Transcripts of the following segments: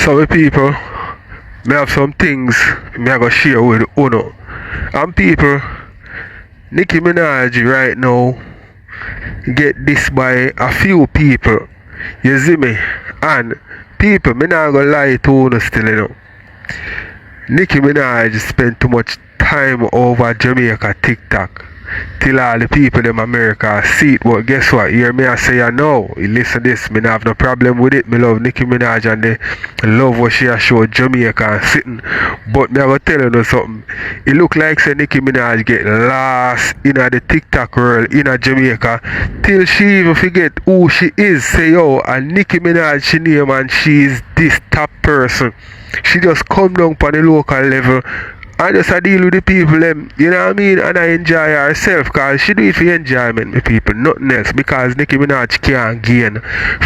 So my people, me have some things me I go share with Uno. And people, Nicki Minaj right now get this by a few people. You see me? And people, me not gonna lie to Uno still, you know. Nicki Minaj spent too much time over Jamaica TikTok. Till all the people in America see it, but guess what? Hear me I say I know. Listen this, me not have no problem with it. Me love Nicki Minaj and they love what she has showed Jamaica and sitting. But me I go tell you something. It look like say Nicki Minaj get lost in the TikTok world in Jamaica till she even forget who she is. Say yo, and Nicki Minaj she name and she is this top person. She just come down on the local level and just deal with the people them, you know what I mean, and I enjoy herself because she do it for enjoyment, the people, nothing else, because Nicki Minaj can't gain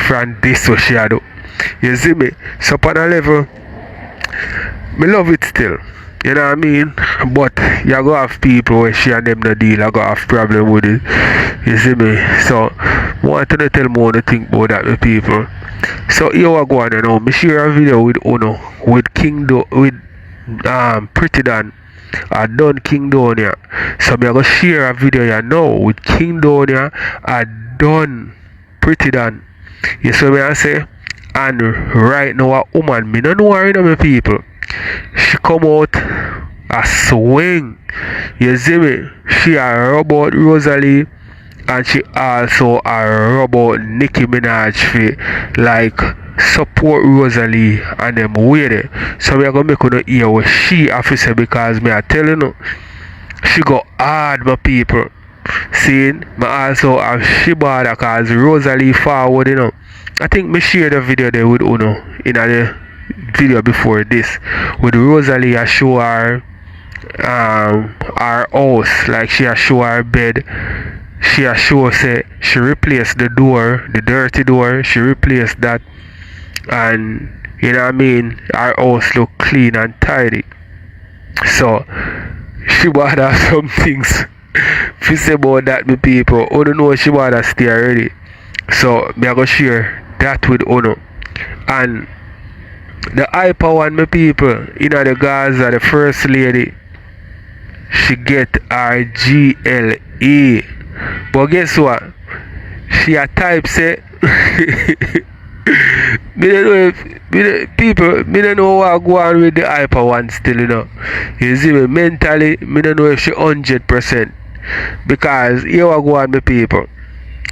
from this what she do. You see me? So on a level, me love it still, you know what I mean, but you go have people where she and them no deal, I go have problem with it, you see me? So I want to tell more to think about that with people. So here I go on, you know, me share a video with Uno, with pretti I done King Donia. So me I go share a video you know with King Donia I done pretti. You see me I say? And right now a woman, me no know her, you know, my people. She come out a swing. You see me? She a rub out Rosealee and she also a rub out Nicki Minaj for like support Rosealee and them way there. So we are gonna make you hear what she have to say, because me I tell you she go hard my people. Seeing me also have Shebada cause Rosealee forward, you know. I think me share the video there with Uno in the video before this. With Rosealee I show her our house, like she a show her bed. She a show say she replaced the door, the dirty door, she replaced that. And you know what I mean, our house look clean and tidy. So she bought her some things to say about that, my people. Uno know she bought her stay already. So me I go share that with Uno. And the hyper one, my people, you know, the Gaza, the first lady, she get her GLE. But guess what? She a type say me don't know if people, me don't know what go on with the hyper one still, you know. You see me, mentally, me don't know if she 100%. Because here what go on, my people.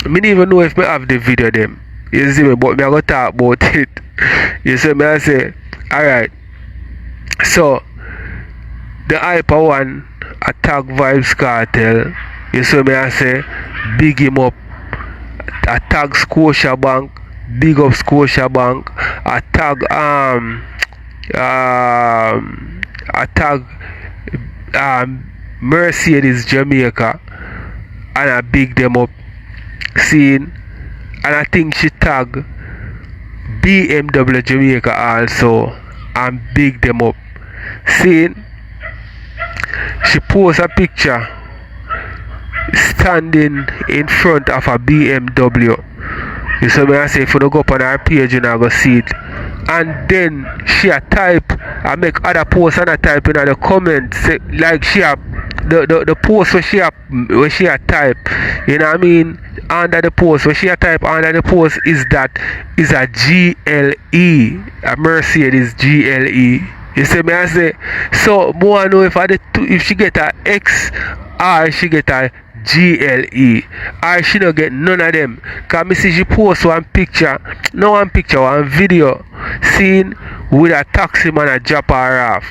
Me don't even know if me have the video them. You see me, but me I go talk about it. You see me, I say, alright. So the hyper one attack vybz kartel. You see me, I say, big him up. Attack Scotiabank. Big up Scotiabank. Attack Mercedes Jamaica, and I big them up. Seeing, and I think she tag BMW Jamaica also and big them up. Seeing, she post a picture standing in front of a BMW. You see me I say, if you don't go up on her page you not go see it. And then she a type and make other posts and a type in the comments, say, like she a the post where she a type, you know what I mean, under the post where she a type under the post is that is a GLE, a Mercedes GLE. You see me I say, so more know if she get a X or she get a GLE, or she don't get none of them. Cause me see she post one picture, one video seen with a taxi man a drop her off.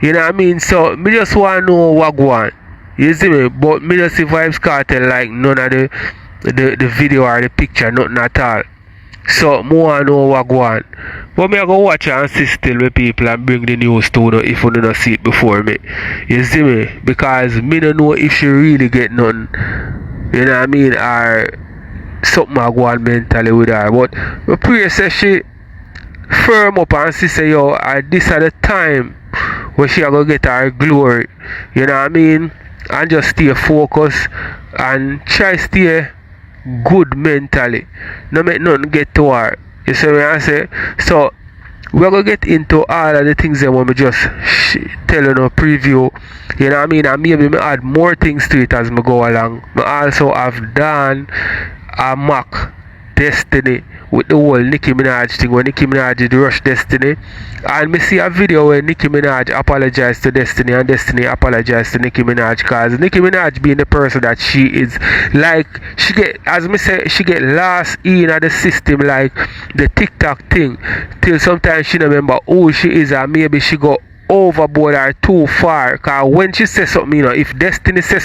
You know what I mean? So me just want to know what go on. You see me? But me just see vybz kartel like none of the video or the picture, nothing at all. So more want to know what go on. But me I go watch and see still with people and bring the news to you if you don't see it before me. You see me? Because me don't know if she really get nothing. You know what I mean? Or something I go on mentally with her. But I pray say she firm up and she say yo, this at the time where she are gonna get her glory. You know what I mean? And just stay focused and try stay good mentally. No make nothing get to her. You see what I say? So we're gonna get into all of the things that we just tell you, preview. You know what I mean? And maybe me add more things to it as we go along. I also have done a mock Destiny with the whole Nicki Minaj thing, when Nicki Minaj did rush Destiny, and me see a video where Nicki Minaj apologized to Destiny and Destiny apologized to Nicki Minaj, because Nicki Minaj being the person that she is, like, she get, as me say, she get lost in the system, like the TikTok thing, till sometimes she don't remember who she is, and maybe she go overboard or too far. Cause when she says something, if Destiny say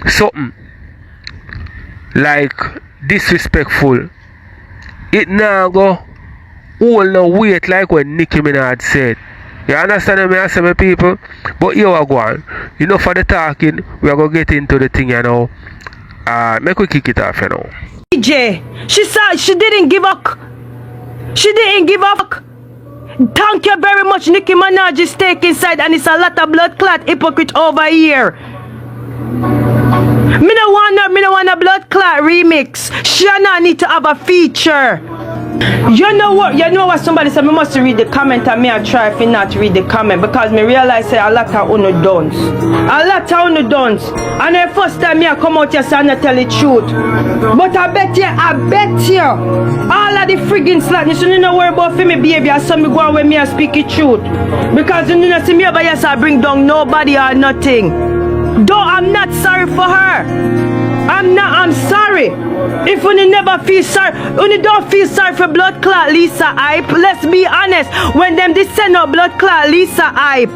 something like disrespectful, it now go all no weight like when Nicki Minaj said. You understand me, I say, my people? But here we go on. For the talking, we are gonna get into the thing, make we kick it off, DJ, she said she didn't give up. She didn't give up. Thank you very much, Nicki Minaj is taking side, and it's a lot of blood clot hypocrite over here. Me no want a blood clot remix. She not need to have a feature. You know what somebody said, me must read the comment, and me I try if not read the comment, because me realize say a lot of uno dons. A lot of uno dons. And the first time me I come out here say I not tell the truth. But I bet you, all of the friggin' slackness, you don't worry about for me baby, I saw me go away me and speak the truth. Because you don't see me over here so I bring down nobody or nothing. Though I'm not sorry for her. I'm sorry. If you never feel sorry, you don't feel sorry for blood clot Lisa hype. Let's be honest. When them they send out blood clot Lisa hype.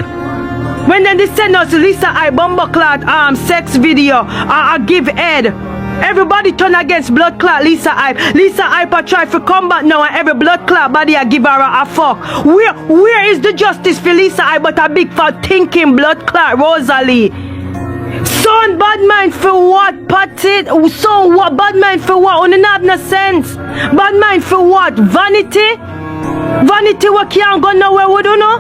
When them they send out Lisa hype bumbo clot sex video I give head. Everybody turn against blood clot Lisa hype. Lisa hype I try for combat now, and every blood clot body I give her a fuck. Where is the justice for Lisa hype but a big fat thinking blood clot Rosealee? Son, bad mind for what, Patit? So what, bad mind for what? Una have no sense. Bad mind for what? Vanity? Vanity what can't go nowhere with una?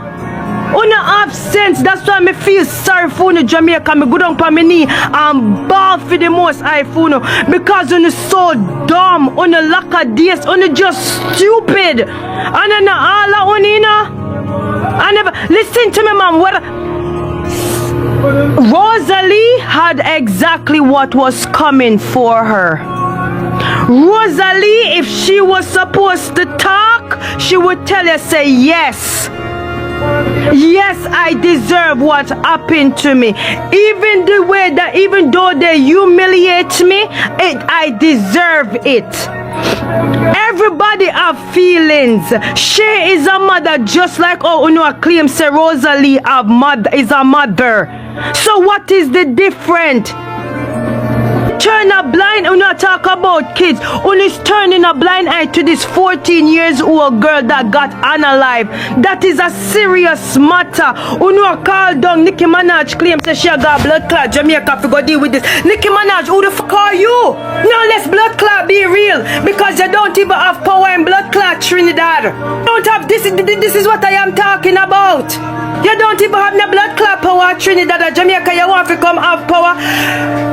Una have sense. That's why me feel sorry for una Jamaica. Me go down pa me knee and ball for the most high for una. Because una so dumb. Una lack of days. Una just stupid. And una all of una, I never, listen to me man. What Rosealee had exactly what was coming for her. Rosealee, if she was supposed to talk, she would tell you, say, yes. Yes, I deserve what happened to me. Even the way that, even though they humiliate me, I deserve it. Everybody have feelings. She is a mother, just like Uno claims say Rosealee is a mother. So what is the difference? Turn a blind, Uno talk about kids. Uno is turning a blind eye to this 14 years old girl that got unalive. That is a serious matter. Uno call down Nicki Minaj claims that she got blood clot. Jamaica to go deal with this. Nicki Minaj, who the fuck are you? Now let's blood clot be real, because you don't even have power in blood clot Trinidad. Don't have this is what I am talking about. You don't even have no blood clot power Trinidad or Jamaica. You want to come have power.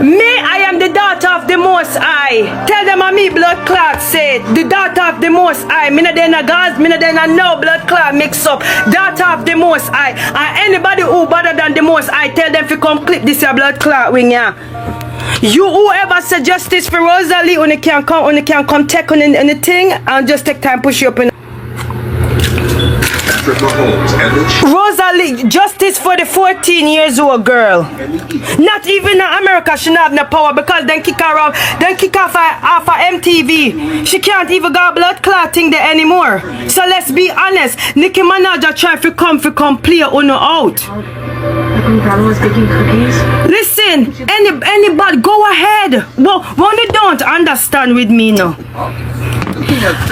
Me, I am the daughter of the Most High. Tell them I'm me blood clot said. The daughter of the Most High. Me not then a gas, me not then a no blood clot mix up. Daughter of the Most High. And anybody who better than the Most High, tell them to come clip this your blood clot wing, yeah. You whoever said justice for Rosealee, when you can come take on the thing and just take time push you up in. Rosealee, justice for the 14 years old girl. Not even in America she not have no power, because then kick her off, off of MTV. She can't even go blood clotting there anymore. So let's be honest, Nicki Minaj try to come play Uno out. Listen, anybody go ahead. Well, when you don't understand with me now.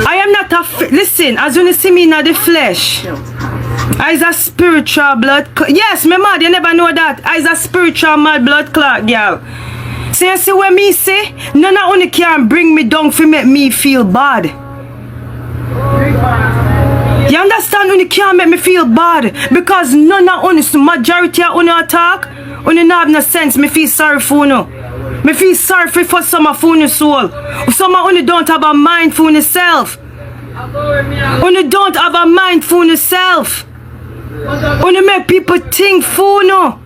I am not a listen, as you see me in the flesh, I is a spiritual blood yes, me mad, you never know that. I is a spiritual mad blood clot, girl. So you see what me say? None of you can bring me down to make me feel bad. You understand? You can't make me feel bad, because none of you, majority of you attack, you don't have no sense. Me feel sorry for you. Me feel sorry for some of your soul. Some of you don't have a mind for yourself. When you don't have a mind for yourself. When you make people think for you.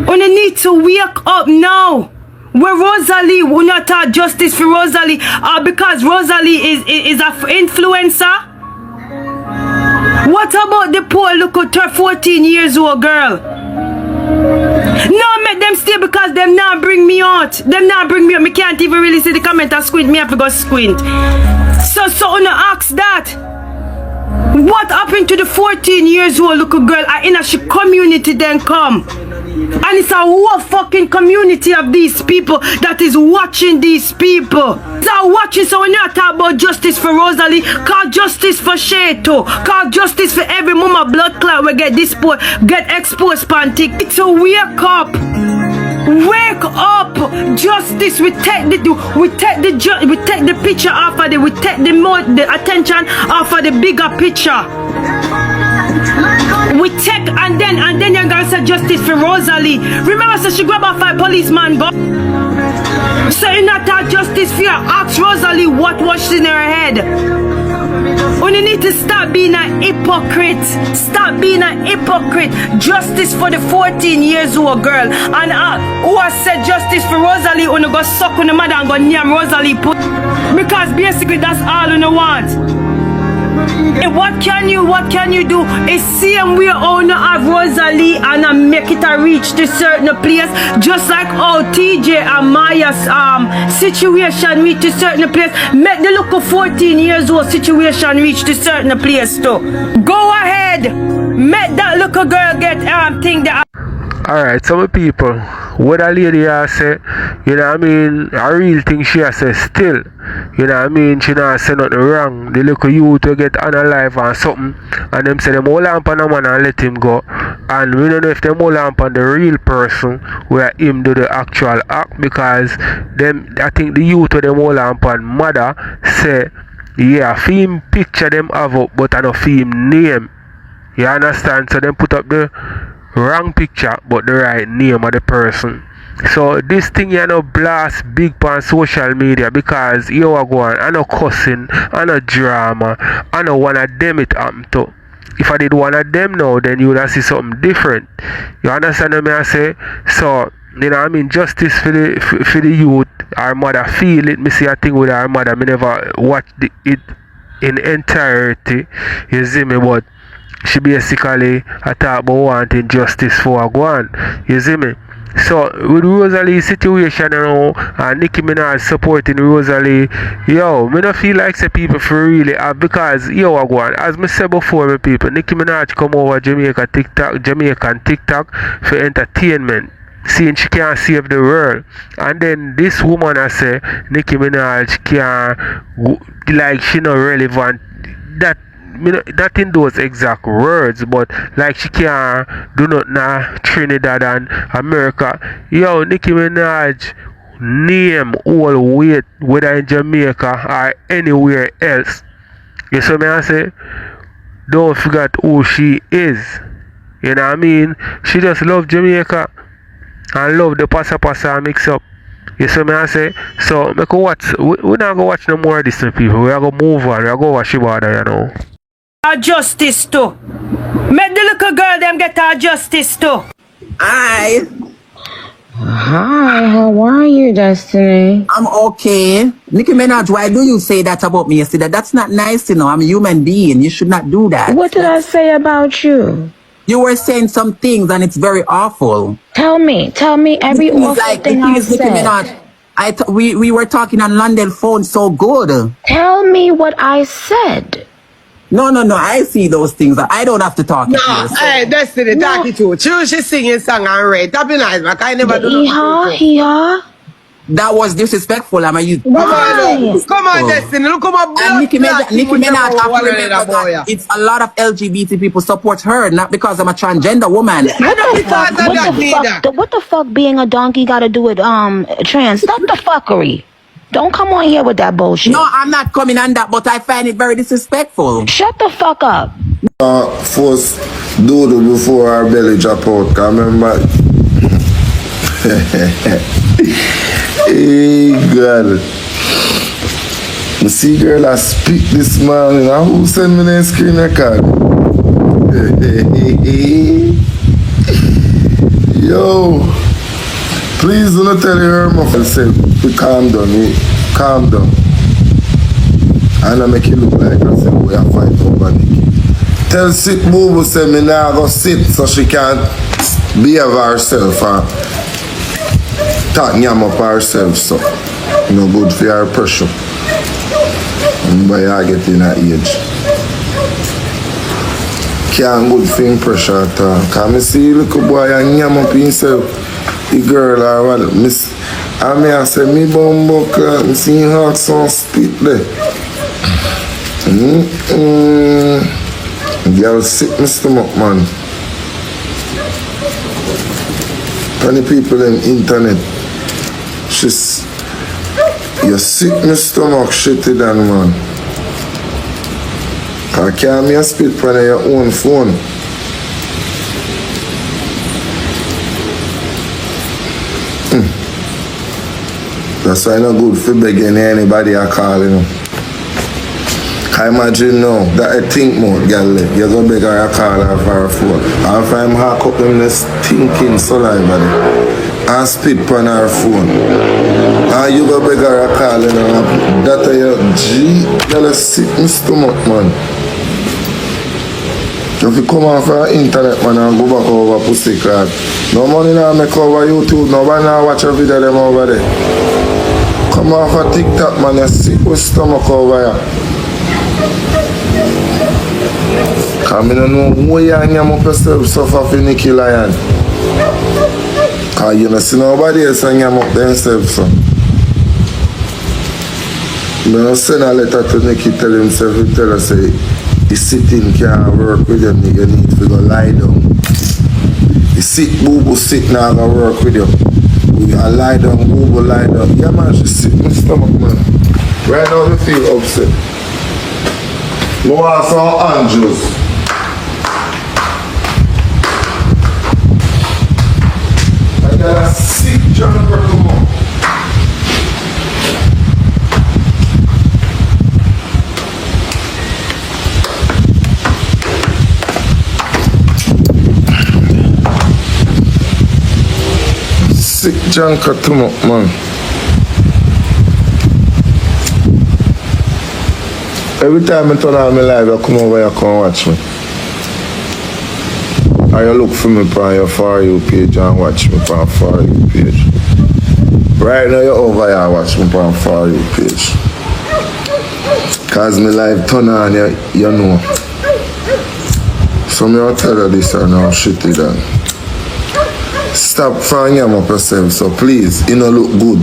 When you need to wake up now. Where Rosealee, we not talk justice for Rosealee because Rosealee is an influencer. What about the poor little 14 years old girl? No, make them stay because them not bring me out. Them not bring me out. Me can't even really see the comment and squint. Me have to go squint. So wanna ask that. What happened to the 14 years old little girl in a community then come? And it's a whole fucking community of these people that is watching these people. They are watching, so when you talk about justice for Rosealee, call justice for Shato, call justice for every mama blood clot we get exposed pantic. It's a wake up. Wake up! Justice. We take the picture off of we take the attention off of the bigger picture. We take and then you're gonna say justice for Rosealee. Remember, so she grab a 5 policeman go. So you not that justice for her. Ask Rosealee what was in her head. When you need to stop being a hypocrite. Stop being a hypocrite. Justice for the 14 years old girl. And who has said justice for Rosealee when you go suck on the mother and go name Rosealee put. Because basically that's all you want. And what can you do? It's same way how you have Rosealee and make it a reach to certain place, just like how TJ and Maya's situation reach to certain place. Make the look of 14 years old situation reach to certain place too. Go ahead, make that little girl get thing that. Alright, some people, what a lady has said, you know what I mean, a real thing she has said still, you know what I mean, she not say nothing wrong. The little youth will get unalive or something, and them say them hold on a man and let him go, and we don't know if them hold on the real person where him do the actual act, because them, I think the youth with them hold on mother say, yeah, film picture them have up, but I no film name, you understand, so them put up the wrong picture but the right name of the person. So this thing you know blast big on social media because you are going, I know cussing, I know drama, I know one of them it happened to. If I did one of them now, then you would have see something different. You understand what I say? So you know what I mean, justice for the youth. Our mother feel it. Me see a thing with our mother. Me never watch it in entirety. You see me, but she basically talk about wanting justice for her go. You see me? So with Rosalee's situation now and Nicki Minaj supporting Rosealee, yo, me not feel like say people for really have, because yo go on. As me said before, me people, Nicki Minaj come over Jamaican TikTok for entertainment, seeing she can't save the world. And then this woman I say Nicki Minaj can't, like she not relevant. That not in those exact words, but like she can't do nothing in Trinidad and America. Yo, Nicki Minaj name all weight, whether in Jamaica or anywhere else. You see me I say? Don't forget who she is. You know what I mean? She just love Jamaica and love the pasa mix up. You see me I say? So we not go watch no more of this people. We are going to move on. We are going to watch Shebada, you know. Justice too. Make the little girl them get our justice too. Hi. Hi, how are you, Destiny? I'm okay. Nicki Minaj, why do you say that about me yesterday? That's not nice, you know. I'm a human being. You should not do that. What did I say about you? You were saying some things and it's very awful. Tell me every awful thing I said. Nicki Minaj, we were talking on London phone so good. Tell me what I said. No, I see those things. I don't have to talk. No, hey, Destiny, talk it to. She's singing song and read. That be nice, but I never do that. That was disrespectful. I'm a youth. Come on, Destiny. Look at my blood. Nicki Minaj, have to remember that it's a lot of LGBT people support her, not because I'm a transgender woman. What the fuck being a donkey got to do with trans? Stop the fuckery. Don't come on here with that bullshit. No, I'm not coming on that, but I find it very disrespectful. Shut the fuck up. First doodle before our belly drop out. Can remember? Hey God. I see girl I speak this morning. Who send me the screen record? Yo, please do not tell her myself. We calm down, calm down. And I make it look like I said we are fight over Nicki. Tell sit boo say me now go sit so she can't behave herself and talk nyam up herself, so no good for her pressure. But I get in her age. Can't good for him pressure at all. Cause I see little boy and nyam up himself, the girl or what. I say me bumbo clock, I see him have some spit there. Girl sick my stomach, man. Funny people in internet. She's you sick my stomach shitty than man. I can't me a spit on your own phone. That's why it's not good for begging anybody I call, you know. I imagine now that I think more, girl, you're going to beg her a call her for her phone. And if I'm hack up them stinking saliva and spit on her phone. And you go beg her a call, you know, that your G, you're sick in stomach, man. If you come on for internet, man, and go back over pussy card. No money now make over YouTube, nobody now watch a video them over there. Come on for TikTok, man, you're sick with stomach over here. Cause I don't know why you nyam up yourself suffer for Nicki Lion. Cause you don't see nobody else nyam up themselves, so. I don't send a letter to Nicki tell himself, he tell her say, the sitting can't work with him, you need to go lie down. The sick boo sit now gonna work with you. You lie down, boo lie down. Yeah man, she sick in my stomach, man. Right now I feel upset. I want some angels. I got a sick jumper come on. Sick junker come up, man. Every time I turn on my live, you come over here, come watch me. Or you look for me on your For You page and watch me on For You page. Right now you're over here, watch me on For You page. Cause my live turn on, you know. So me will tell you this and now shitty done. Stop frying up yourself, so please, you know look good.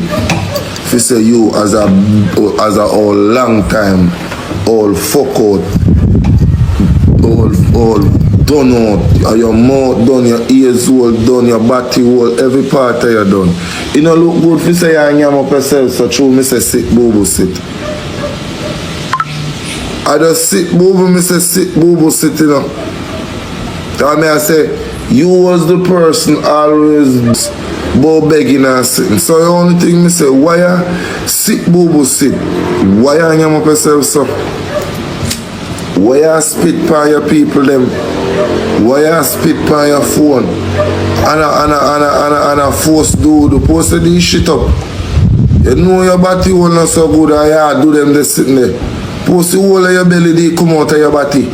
If you say you as a all long time, all fuck out, all done out, your mouth done, your ears all done, your body all, every part of you done. You know look good if you say you yam up yourself, so true me say sit boo sit. I just sit boo me say sit boo sit, you know. Tell me I say, you was the person always begging and sitting. So the only thing me say, why you sit boo sit? Why you yam up yourself so? Why you spit by your people them? Why you spit by your phone? And a force dude to post this shit up. You know your body will not so good and you do them just sitting there. Post the whole of your belly they come out of your body.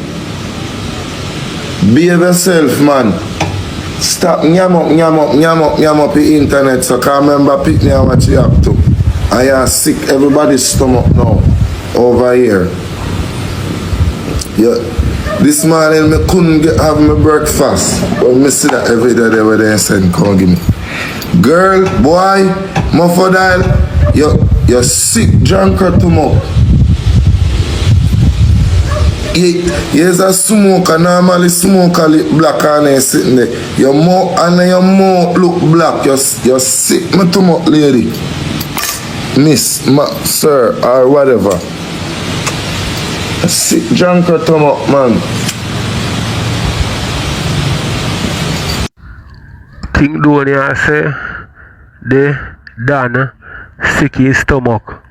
Behave yourself, man. Stop nyam up the internet so I can remember picking and what you up to. And you're sick everybody's stomach now over here. Yeah. This morning I couldn't have my breakfast. But I see that every day they were there saying, come give me. Girl, boy, muffodile, you're sick drunker to mo. Here's a smoker, normally smoker look black and they sitting there. Your mouth and your mouth look black. You're sick, my too much lady. Miss, sir, or whatever. A sick drunker to mo, man. King Donia say, they done sick in stomach.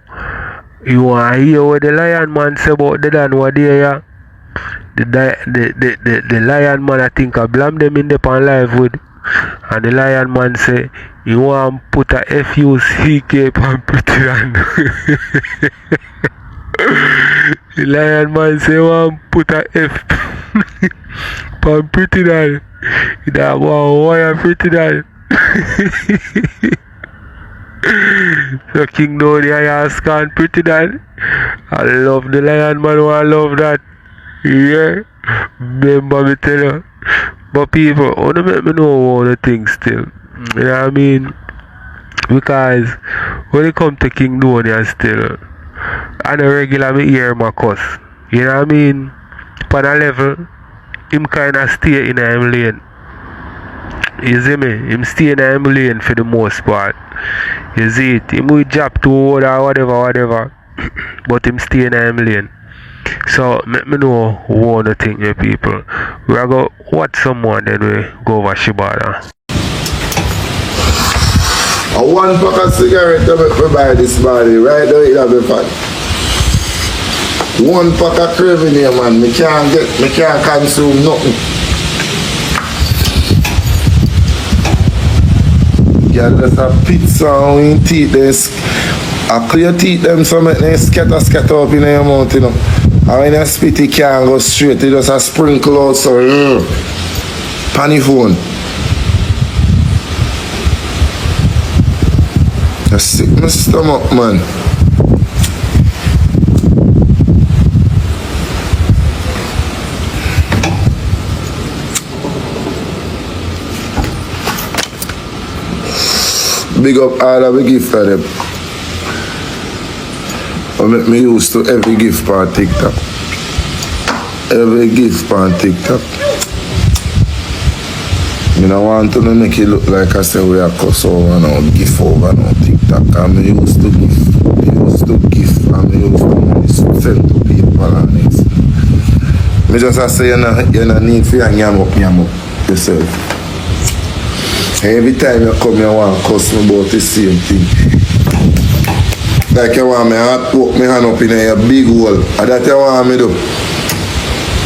You want to hear what the lion man say about the Dan what there, yeah? The lion man, I think I blame them in the pan live with. And the lion man say, you want to put a FUCK pan pretty Dan. The lion man say, you want to put a F pan pretty Dan. That one wire pretty Dan. So King Donny, I ask and pretty Dan. I love the lion man, I love that. Yeah, remember me tell you. But people, wanna make me know all the things still. You know what I mean? Because when it come to King Donny still, on a regular me hear my cuss. You know what I mean? On a level, him kinda stay in him lane. You see me? Him stay in him lane for the most part. You see it? Him will jab to or whatever. But him stay in him lane. So let me know one thing, you people. We are going to watch someone, then we go over Shebada. A one pack of cigarette to make me buy this body. Right now it have a fun. One pack of craving here, man. Me can't consume nothing. Yeah, there's a pizza in teeth. There's a clear teeth them so make them scatter up in your mouth, you know. And when you spit it can't go straight, it just a sprinkle out so panny phone. I sick my stomach, man. Big up all of the gift for them. I make me used to every gift on TikTok. Every gift on TikTok. I don't want to make it look like I say we are cuss over now, gift over now TikTok. And I used to give. I used to give and I used to send to people and it. I just say you don't need to yam up yourself. Every time you come here, I want to cuss me about the same thing. Like you want me to poke my hand up in your big hole. And that you want me to do.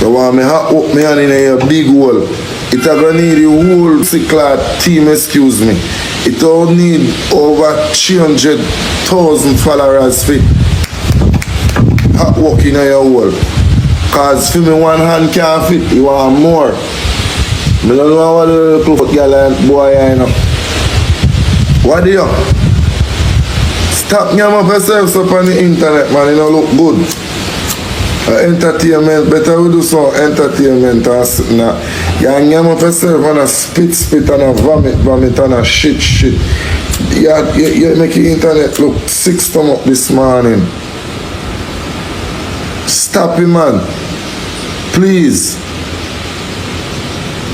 You want me to poke my hand in your big hole. It's going to need the whole cyclad team, excuse me. It will need over 300,000 followers for hot work in your hole. Because for me one hand can't fit, you want more. I don't know what the little girl and boy I know. What do you? Stop yam up yourself up on the internet, man. You don't look good. Entertainment, better we do some entertainment and sitting there. You yam up yourself and a spit and a vomit and a shit. You make the internet look sick stomach this morning. Stop it, man. Please.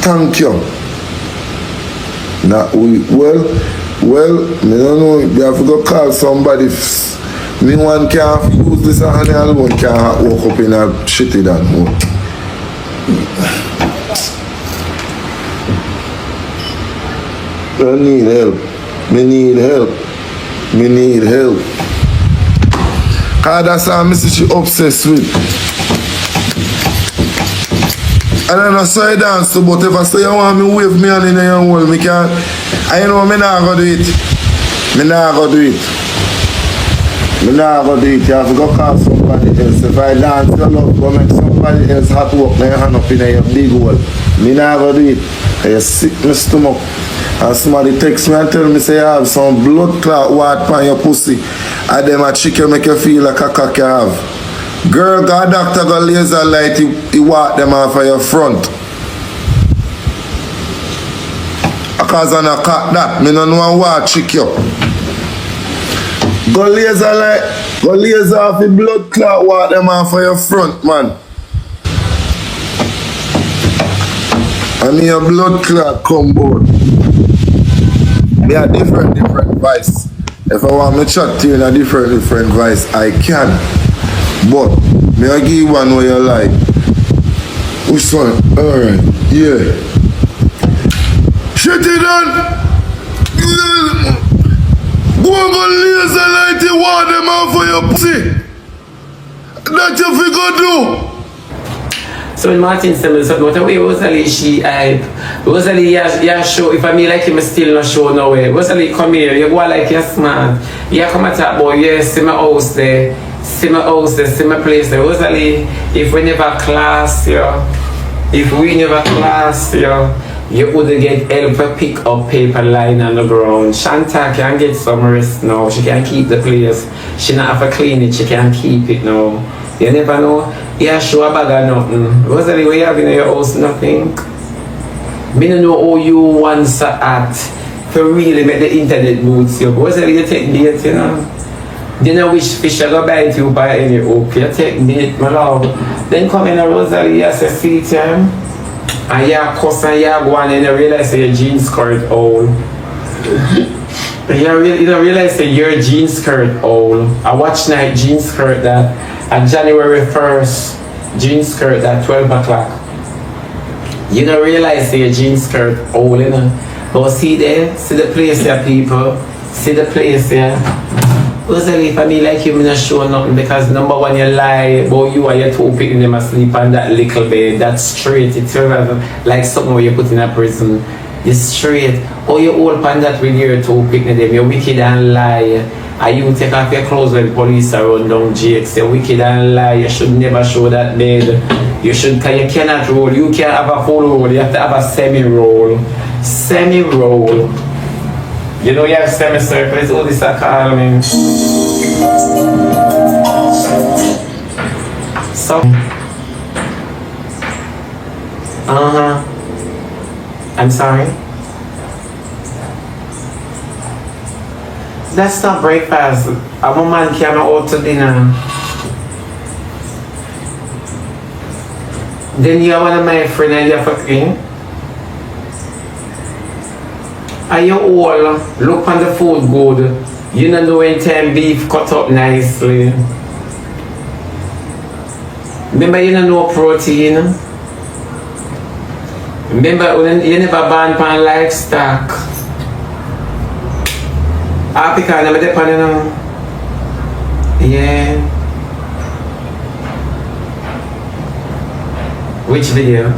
Thank you. Now, well, I don't know, you have to go call somebody. Me one can't use this and alone can't walk up in a shitty than more. I need help. Me need help. Cause that's how she obsessed with. And I don't say dance to, but if I say you want me wave me hand in your hole, me can't. I know me not gonna do it. Me not gonna do it. You have to go call somebody else. If I dance your love, go make somebody else have to walk my hand up in your big hole. Me not gonna do it. I sick my stomach. And somebody text me and tell me say you have some blood clot wart on your pussy. And them a chicken make you feel like a cock you have. Girl, got a doctor got laser light, he walk them off of your front. Because I'm a cut that, me don't know what chick you. Go laser off the blood clot, walk them off of your front, man. I mean your blood clot come board. Me a different vice. If I want me chat to you in a different vice, I can. But, may I give you one where you like? Which one? Alright, yeah. Shut it down! Go and go laser light the water them out for your pussy! That you figure do. So when Martin said me something, what away Rosealee she hype. Rosealee yeah show, if I mean like him still not show no way. Rosealee come here, you go like you're smart. You come at that boy, yeah, see my house there. See my house there, see my place there. Rosealee, if we never class, if we never class, you wouldn't get help to pick up paper line on the ground. Shanta can get some rest now. She can keep the place. She not have to clean it. She can keep it now. You never know. Yeah, show a bag of nothing. Rosealee, what you have in your house? Nothing. Me don't know how you want to act to really make the internet boots you. Rosealee, you take date, you know. You know which fish I go bite you by any hook. You take date, my love. Then come in a Rosealee, you say, see time. And you cuss and you go on and you realize your jeans skirt old. You don't realize that your jeans skirt old. I watch night jeans skirt that on January 1st, jeans skirt at 12 o'clock. You don't realize that your jeans skirt old, you know. But see there, see the place there, people. See the place there. Rosealee, if I mean like you, I'm not sure nothing because number one, you lie about you and your two picking them asleep on that little bed. That's straight. It's like something where you put in a prison. You're straight. Or you hold on that with your two picking them. You're wicked and lie. And you take off your clothes when police are run down jakes. You're wicked and lie. You should never show that bed. You should, cause you cannot roll. You can't have a full roll. You have to have a semi-roll. Semi-roll. You know you have semicircle, it's all this I call me. So I'm sorry. That's not breakfast. I'm a man came out to dinner. Then you are one of my friends and you're fucking. And you all look on the food good. You don't know when time beef cut up nicely. Remember you don't know protein. Remember you never ban pan livestock. Happy kind of depend on. Yeah. Which video?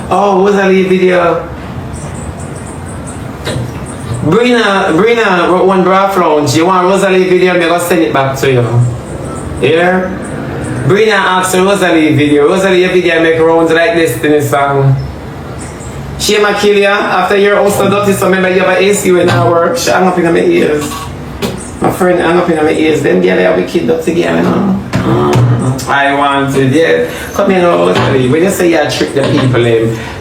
Oh, Rosealee video. Brina wrote one bra lounge. You want Rosealee video? I'm gonna send it back to you. Yeah? Brina asked Rosealee video. Rosealee video make rounds like this in the song. She might kill you after your house so dirty, so remember you have an AC when I work. She hang up in my ears. My friend hang up in my ears. Them girl are wicked dirty girl, you know. I wanted, yeah. Come here now, Rosealee. When you say you trick the people,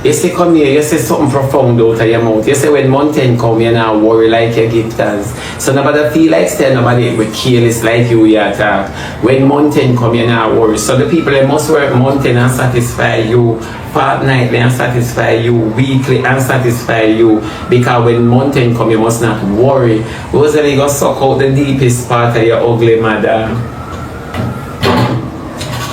you say come here, you say something profound out of your mouth. You say when mountain come, you now worry like your gifters. So nobody feel like stay, nobody with careless like you talk. When mountain come, you now worry. So the people they must work mountain and satisfy you. Fortnightly and satisfy you. Weekly and satisfy you. Because when mountain come, you must not worry. Rosealee go suck out the deepest part of your ugly mother.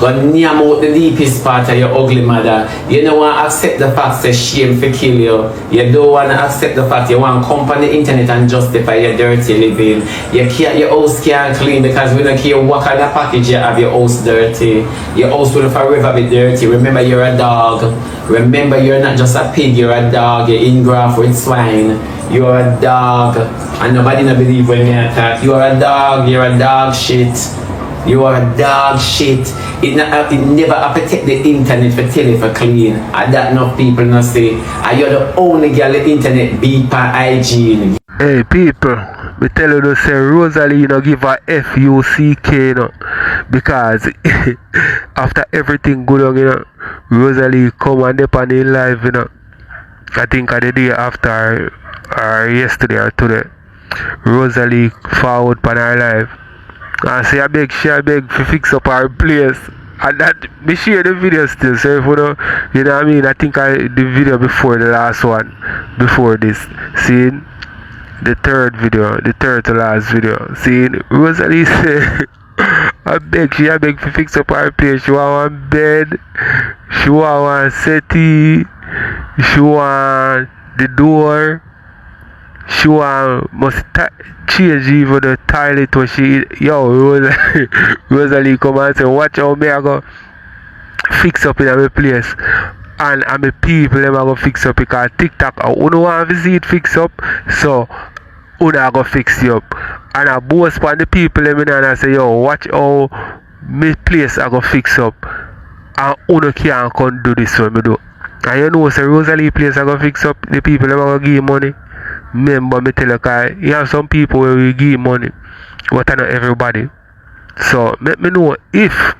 But near out the deepest part of your ugly mother. You don't want to accept the fact that shame for kill you. You don't want to accept the fact you want to come on the internet and justify your dirty living. Your house can't clean because we don't care what kind of package you have your house dirty. Your house will forever be dirty. Remember you're a dog. Remember you're not just a pig, you're a dog. You're ingraft with swine. You're a dog. And nobody not believe when me attack. You're a dog, you're a dog shit. You are a dog shit. It never protect the internet for tell you for clean. And that enough people not say. And you're the only girl the internet beat per hygiene. Hey people, me tell you to say Rosealee no give her FUCK, you know. Because after everything good on, you know, Rosealee come and dip on the live, you know. I think the day after or yesterday or today. Rosealee forward on her live. And say I beg to fix up our place. And that me share the video still. So if you know what I mean, I think the video before the last one, before this, seeing the third to last video, seeing Rosealee say I beg to fix up our place. She want one bed, she want one settee, she want the door, she must change even the toilet where she yo Rosalie come and say watch how me I go fix up in my place and my people them I go fix up because TikTok I don't want to see it fix up so I go fix you up and I boast on the people them and I say yo watch how my place I go fix up and you can't come do this when me do and you know say Rosalie place I go fix up the people them I go give money. Remember me tell you, you have some people where we give money, but not everybody. So let me know if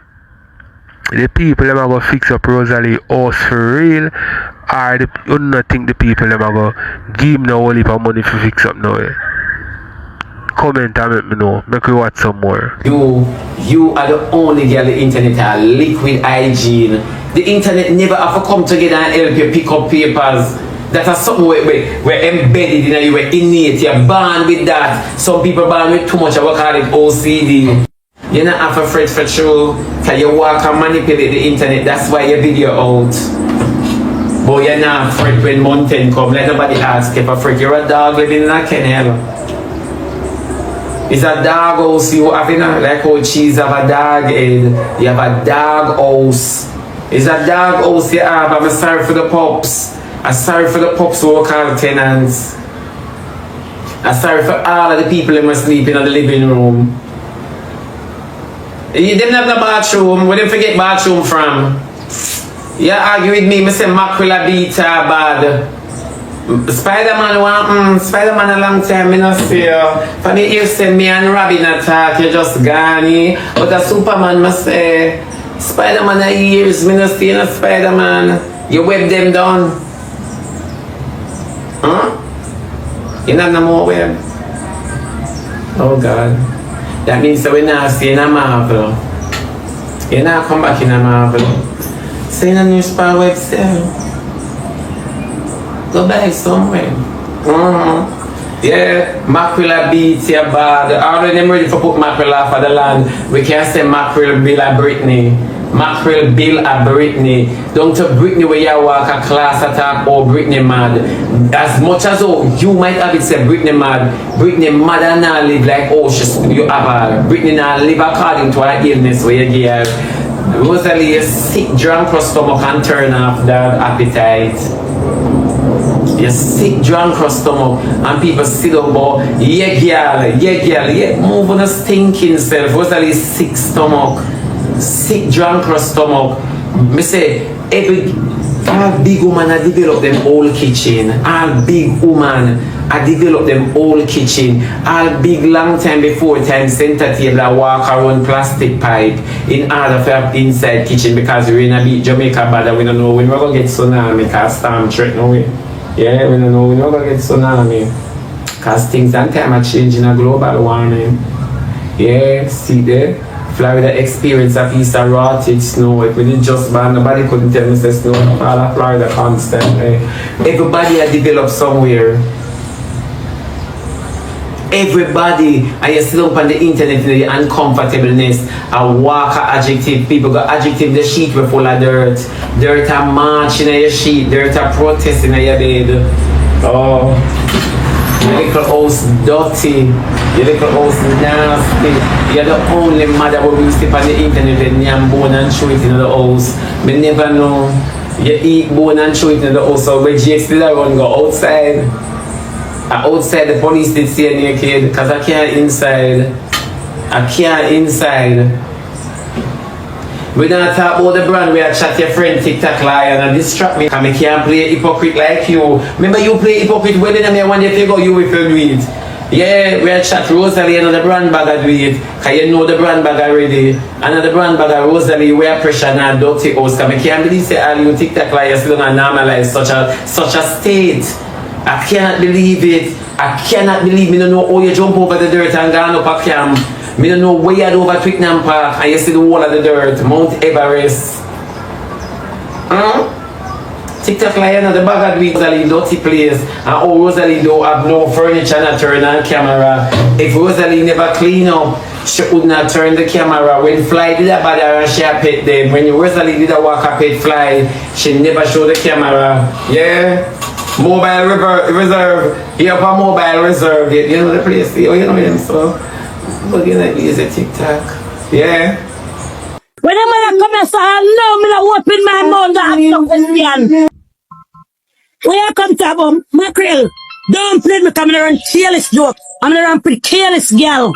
the people them are going to fix up Rosalie house for real, or you don't think the people them are going to give him no whole heap of money for fix up now. Comment and let me know. Make we watch some more. You are the only girl the internet are liquid hygiene. The internet never have to come together and help you pick up papers. That is something we're embedded in you, we're innate, you're born with that. Some people born with too much of what call it OCD. You're not have to fret for true, because you walk and manipulate the internet, that's why your video out. But you're not fret when mountain come, let nobody ask you for fret. You're a dog living in a kennel. It's a dog house you have, you know, like how cheese have a dog head. You have a dog house. It's a dog house you have, I'm sorry for the pups. I'm sorry for the pups who call tenants. I'm sorry for all of the people who must sleep in the living room. You didn't have the bathroom. Where did you forget bathroom from? You argue with me, I say mackerel a beat bad. Spider-Man want Spider-Man a long time, I not see you. For me, you say me and Robin attack, you just gone. But a Superman must say, Spider-Man a years, I not see no Spider-Man. You web them down. Huh? You not no more web? Oh God. That means that we're not seeing a Marvel. You not come back in a Marvel. Seeing a new spy web still. Go back somewhere. Yeah, mackerel a beat your bad. Already I'm ready to put mackerel off of the land. We can't say mackerel bill a Britney. Mackerel bill a Britney. Don't to Britney where you walk a class attack or Britney mad. As much as you might have it say Britney mad and not live like you have her. Britney not live according to her illness where you give her. Rosalie is sick, drunk her stomach and turn off that appetite. You're sick, drunk her stomach and people sit up but yeah girl, move on a stinking self. Rosalie is sick stomach. Sick, drunk her stomach. Me say all big woman I develop them whole kitchen. All big woman I develop them whole kitchen. All big long time before time center table I walk around plastic pipe in order for have inside kitchen because we're in a big Jamaica bad and we don't know when we're gonna get tsunami because storm threat no way. Yeah, we don't know when we're gonna get tsunami. Because things and time are changing a global warming. Yeah, see there? Florida experienced a piece of rotted snow. If we did just ban, nobody couldn't tell me say snow all of Florida constantly. Everybody had developed somewhere. Everybody, and you sit up on the internet, the uncomfortableness, a walker adjective, people got adjective, the sheet were full of dirt. Dirt a march in your sheet, dirt a protest in your bed. Oh, your little house dirty, your little house nasty. You're the only mother who will sleep on the internet and yam bone and chew it in the house. Me never know. You eat bone and chew it in the house, so when you still around go outside. Outside the police did see a new kid because I can't inside. I can't inside. We don't talk about the brand where I chat your friend TikTok lion and distract me because I can't play hypocrite like you. Remember you play hypocrite well in me one day figure you will do it. Yeah, we are chat Rosalie another brand bag I do it. Because you know the brand bag already. Another brand bag of Rosalie we are pressure and dirty house because I can't believe say all you TikTok lion still don't normalize such a state. I cannot believe it. I cannot believe me don't know how you jump over the dirt and gone up a camp. Me don't know where you had over Twickenham Park and you see the wall of the dirt, Mount Everest. TikTok lion the bag of Rosalie dirty place and Rosalie don't have no furniture and turn on camera. If Rosalie never clean up, she would not turn the camera. When fly did a bother and she pet them. When Rosalie did a walk a pet fly, she never show the camera. Yeah. Mobile reserve. You have a mobile reserve. You know the place. You know them so. But you know use a TikTok. Yeah. When I'm gonna come and say, no, I'm gonna open my mouth and have no. When I come to about mackerel, don't play me, I'm gonna run careless joke. I'm gonna run pretty careless girl.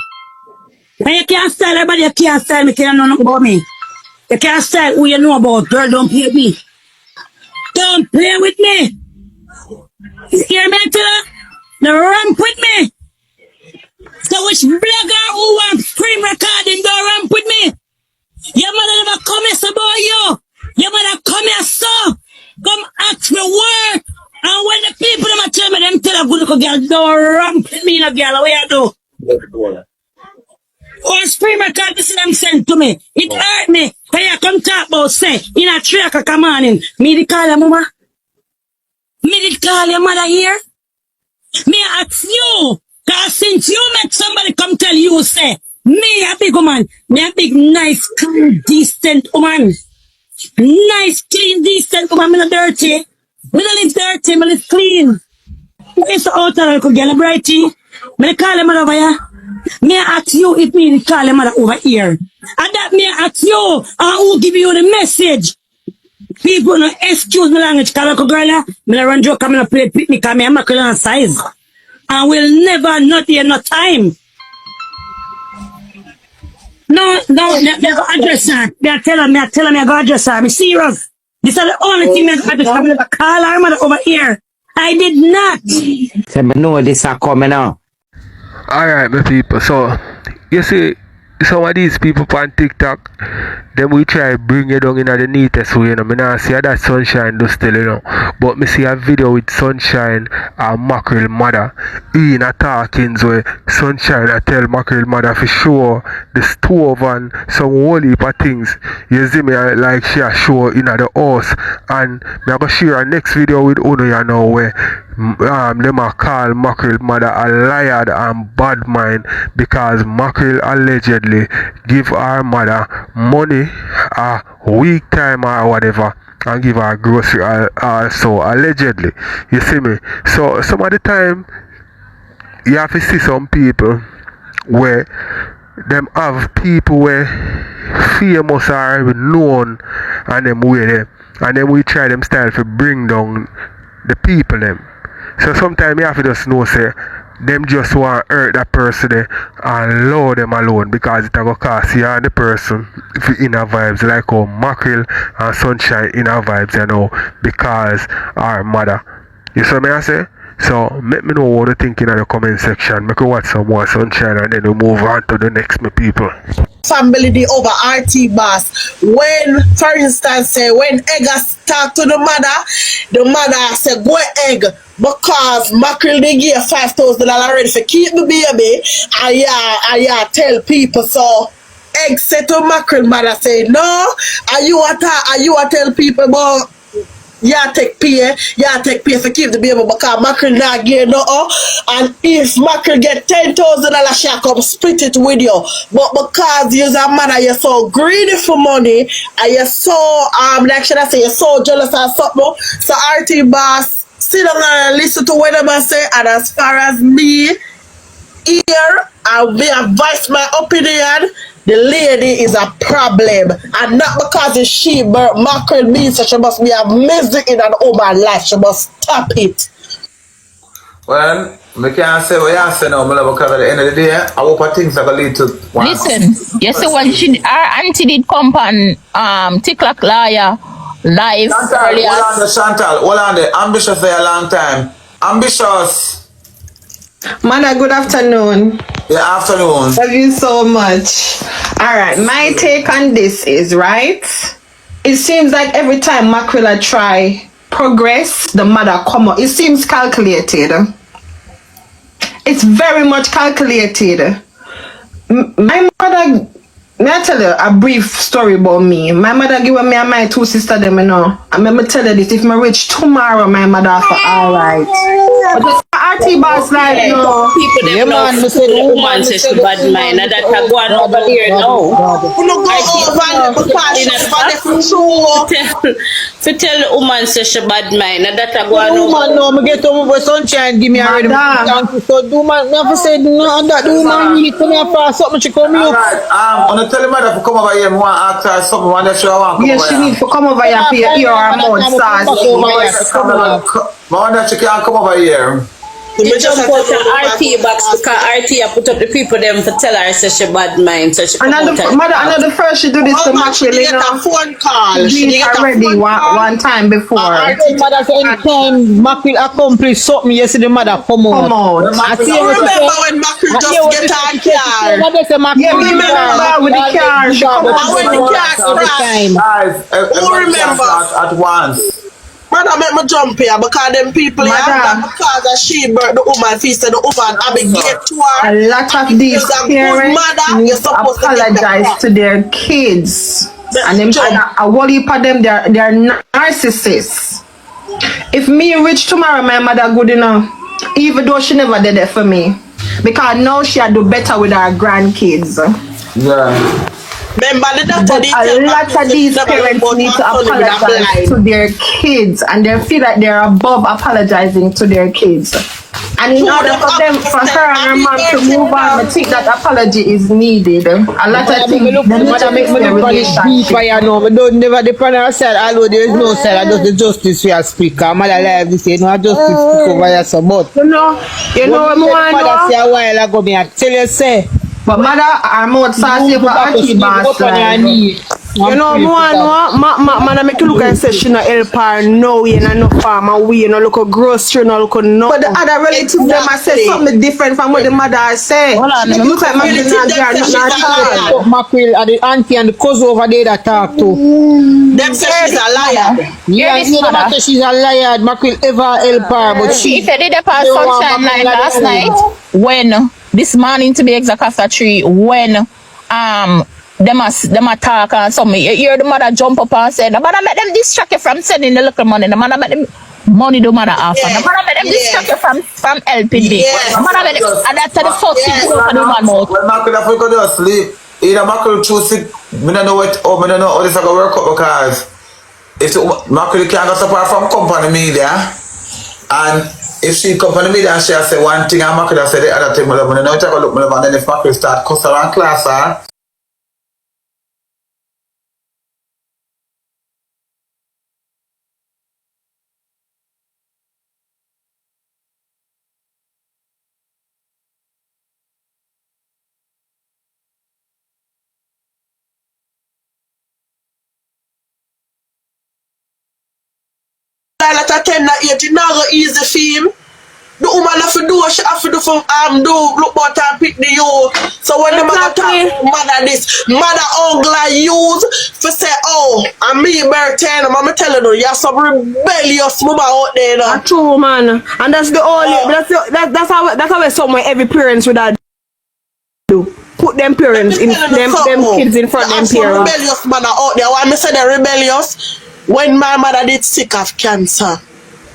When you can't style everybody, you can't style me, can't know nothing about me. You can't style who you know about, girl, don't play with me. Don't play with me. You hear me, tell now ramp with me. So which blogger who wants screen recording don't ramp with me? Your mother never come here about you. Your mother come here so. Come ask me work. And when the people them tell me, them tell a good little girl, don't ramp with me, no girl, what you do? Or screen record, this is them sent to me. It hurt me. When you come talk about say, in a 3 o'clock morning, me did call your mama. Me did call your mother here. Me ask you, cause since you met somebody come tell you, say, me a big woman, me a big, nice, clean, decent woman. Nice, clean, decent woman, me not dirty. Me don't live dirty, me live clean. Me so out of little girl, brighty. Me call your mother over here. Me ask you if me call your mother over here. And that me ask you, and who give you the message. People no excuse me language, cause little girl, me no run joke, me no play picnic, cause me a mackerel on size. And will never not here no time. No, me go address her. Me tell her, me go address her. Me serious. This is the only thing me go address her. Me never call her mother over here. I did not. So me know this are coming now. Alright, my people. So, you see, some of these people on TikTok, them we try bring you down in the neatest way, you know. Me not see that Sunshine do still, you know. But me see a video with Sunshine and Mackerel mother in a talkings where Sunshine I tell Mackerel mother for sure the stove and some whole heap of things. You see me like she a show in the house, and me I go share a next video with Uno, you know, where them a call Mackerel mother a liar and bad mind because Mackerel allegedly give our mother money a week time or whatever and give her grocery so allegedly. You see me? So some of the time you have to see some people where them have people where famous or known and them way them, and then we try them style to bring down the people them. So sometimes you have to just know say them just want to hurt that person there and allow them alone because it will cost you and the person for inner vibes, like how Mackerel and Sunshine inner vibes, you know, because our mother. You see me I say? So let me know what you think in the comment section. Make you watch some more Sunshine and then we move on to the next, my people. Family the over RT boss. When, for instance, say when Egg talk to the mother say go egg because Mackerel they give $5,000 already for keep the baby. I tell people so. Egg said to Mackerel mother say no. Are you a tell people about? Yeah, take pay for keep the baby because Mackerel not get no. And if Mackerel get $10,000, she'll come split it with you. But because you're a man, you're so greedy for money, and you're so like should I say, you're so jealous or something. So RT boss, sit down and listen to what I'm say. And as far as me here, I'll be advise my opinion. The lady is a problem, and not because it's she, but Mackerel means that she must be a music in an woman's life. She must stop it. Well, I can't say what you say now, because at the end of the day, I hope things are going to lead to one. Listen, you see when our auntie did come on TikTok live earlier. Hold on there. Ambitious for a long time. Ambitious. Mana, good afternoon. Yeah, afternoon. Love you so much. Alright, my take on this is, right, it seems like every time Mackerel try progress, the mother come up. It seems calculated. It's very much calculated. My mother, may I tell you a brief story about me? My mother gave me and my 2 sisters them, you know. And let me tell you this, if I reach tomorrow, my mother for alright. But RT boss like no. People them love to the woman say she bad mind, and that I go on over here now. You no go over because she's to tell the woman say she bad mind, and that I go on over. Woman, no, me get over sunshine, give me already. So the woman never said no, that the woman need to me for something she come look. On the tell the mother to come over here, I want to ask her something, one that she want to come over here. Yes, she need to come over here for your ear or mouth sauce. I want that she can't come over here. You jump out the RT box because RT put up the people them to tell her say she bad mind, so she another first she do this to Mackerel, you know. a phone call. She did it already one time before. Mother say anytime Mackerel accomplish something, you see the mother come out. I remember when Mackerel just get her car. Yeah, we remember with the car. She come out when the car crashed. Who remember at once? Mother make me jump here because them people here because of she birth the woman feast and the woman have a gate to her. A lot of these parents need to apologize to their kids. And them a whole heap of them they're narcissists. If me rich tomorrow, my mother good enough, even though she never did it for me. Because now she had do better with her grandkids. Yeah. Remember the a lot of these parents need to apologize to their kids, and they feel like they're above apologizing to their kids. And in order for her and her mom to move on, I think that apology is needed. A lot of things. Mother make me look for this deeper, you know. I don't never depend on her side, although there is no side. I just the justice we are speaker. Mother like this, you know, I justice speak over here, so but you know, mother say a while ago, me I tell you say. But mother, I'm out saucy for RT boss. You know, man, make you look and say she no help her, no, you know, no farmer, we, you know, look a grocery, no, look no. But the other relatives, them, I say something different from what the mother say. Hold on, look like my Mackerel and the auntie and the cousin over there that talk to. Them say she's a liar. Yeah, you know that she's a liar. Mackerel ever help her, but she. If you did a pass sunshine night last night, when this morning to be exact after 3, when them a talk and something, you hear the mother jump up and say, the mother let them distract you from sending the little money, the mother let them money the mother offer, the mother let them distract you from helping me. The mother let them, and that's the first thing to open the man mouth. When Mackerel have to go to sleep, either Mackerel choose it, I don't know how this is going to work out, because if Mackerel can't go support from company media, and if she company media and she say one thing and Mackerel say the other thing, I don't know how to look, and then if Mackerel start cussing and class her, Let her tend that age, you now go easy for him. The woman have to do what she have to do from do look about and pick the you. So when the mother talk mother this, mother ugly use for say, oh, and me birthday, I'm telling you, you're some rebellious woman out there now. True, man. And that's the only that's how somewhere every parents would have do. Put them parents in them kids in front of them parents. Rebellious mother out there. Why me say they're rebellious? When my mother did sick of cancer,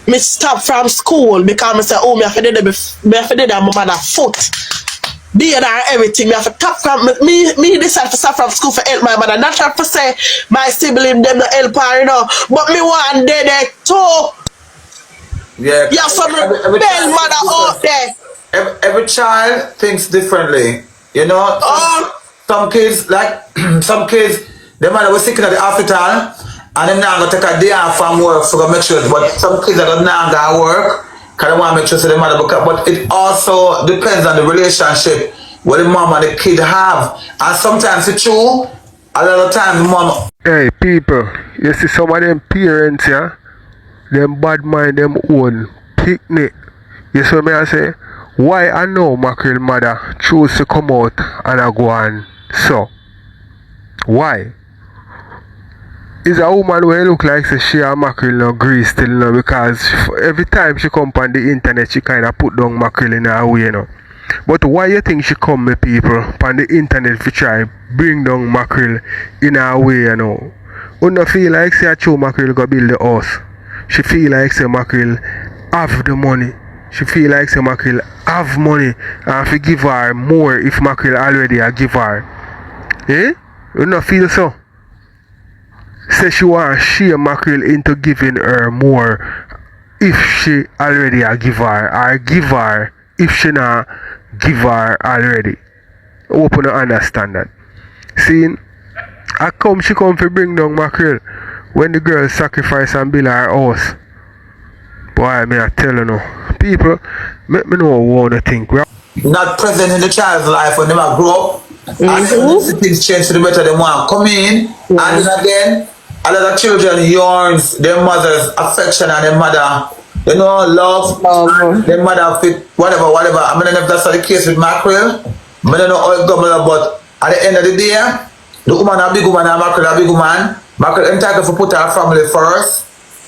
me stop from school because I said, oh, me have to do my mother foot. Beard and everything. Me have to stop from me decide to stop from school for help my mother. Not try to say my sibling them not help her, you know. But me want they too. yeah, some rebel mother out there. Every child thinks differently. You know, some kids, like some kids, their mother was sick at the hospital and them now going to take a day off from work to go make sure. But some kids are going to work because they want to make sure their mother. But it also depends on the relationship what the mom and the kid have. And sometimes it's true, a lot of times mom. Hey people, you see some of them parents, yeah, them bad mind them own picnic. You see me I say? Why I know Mackerel mother choose to come out and I go on so? Why? Is a woman who look like she and Mackerel no agree still, you know, because every time she come on the internet she kind of put down Mackerel in her way, you know. But why you think she come, me people, on the internet to try bring down Mackerel in her way, you know? Who not feel like say a true Mackerel go build the house. She feel like say Mackerel have the money. she feel like say Mackerel have money and if you give her more if Mackerel already a give her. Eh? You not feel so? Say she want to share Mackerel into giving her more if she already a give her or give her if she not give her already. Open to understand that. Seeing she come to bring down Mackerel when the girl sacrifice and build her house. Boy, me I tell you now. People, make me know what they think. Not present in the child's life when they grow up. And then things change to the better, they want to come in. And then again, a lot of children yearns their mother's affection and their mother, you know, love. Their mother fit whatever. I mean, if that's not the case with Mackerel, I don't know how it goes, but at the end of the day, the woman a big woman and Mackerel a big woman. Mackerel entitled to put her family first.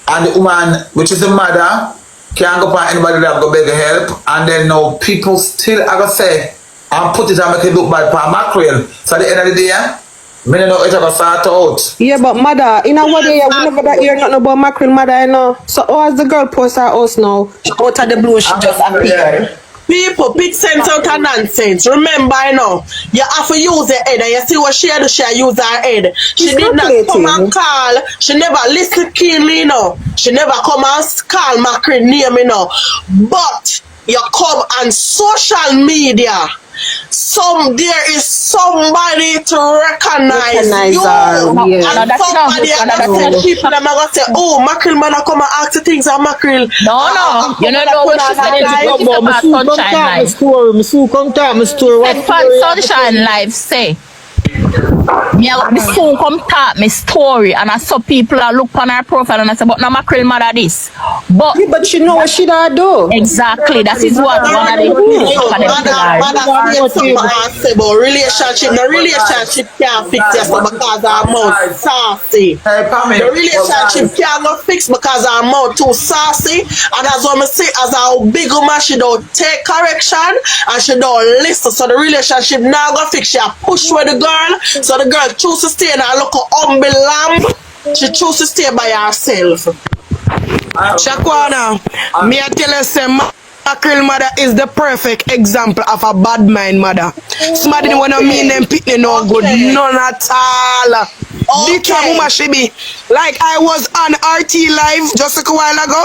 And the woman, which is the mother, can't go by anybody that go beg help. And then now people still are going to say, and put it and make it look bad for Mackerel. So at the end of the day, I don't know it's going to start out. Yeah, but mother, you know what, we never that hear nothing about Mackerel, mother, you know. So how has the girl post her house now? Out of the blue, she just appeared. People, pick sense out of nonsense. Remember, you know, you have to use the head, and you see what she had to use her head. She did not come and call. She never listened keenly, you know. She never come and call Mackerel name, you know. But you come on social media. There is somebody to recognize you. And somebody else people them are gonna say, oh, Mackerel man come and ask the things of Mackerel. No. You don't know what she's saying about Sunshine Live. Sunshine Live say. Me soon come talk me story and I saw people look on her profile and I say, but no Mackerel mother this. But you know what she do. Exactly. That is what one of the relationship. The relationship can't fix yourself because our mouth saucy. The relationship can't go fix because our mouth too saucy. And as I say, as our big woman, she don't take correction and she don't listen. So the relationship now go fix. She push with the girl. So the girl choose to stay and look a humble lamb. She choose to stay by herself. Shakwana, me I tell you, say Mackerel mother is the perfect example of a bad mind mother. Somebody don't wanna mean them people no good, none at all. This woman she be like I was on RT live just a while ago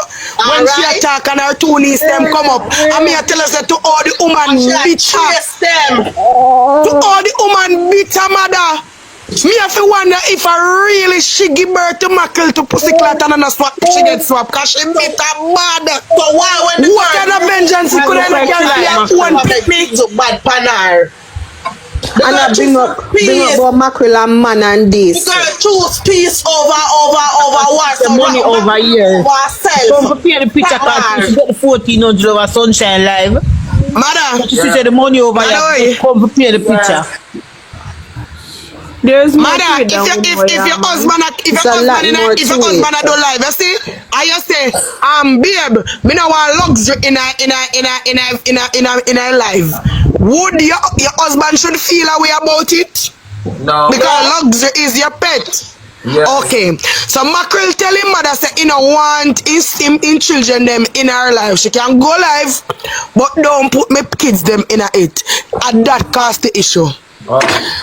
when she attack and her two niece them come up. And me I tell us that to all the woman bitter them. To all the woman bitter mother. Me have to wonder if I really she give birth to Mackerel to pussycat and not swap she get swapped because she bitter bad. So why when the what kind of vengeance you couldn't get one pick me to bad panar? And I bring up about Mackerel and man and this. You gotta choose peace over what? The money over here. Don't prepare the picture card. She got the 1400 over Sunshine Live. Madam, she said the money over here. Come prepare the picture. There's mother, if your husband do live, you see, I just say, babe, me no want luxury in a life. Would your husband should feel a way about it? No. Because luxury is your pet. Yeah. Okay. So Mackerel tell him mother say he no want him in children them in her life. She can go live, but don't put me kids them in it. And that cost the issue.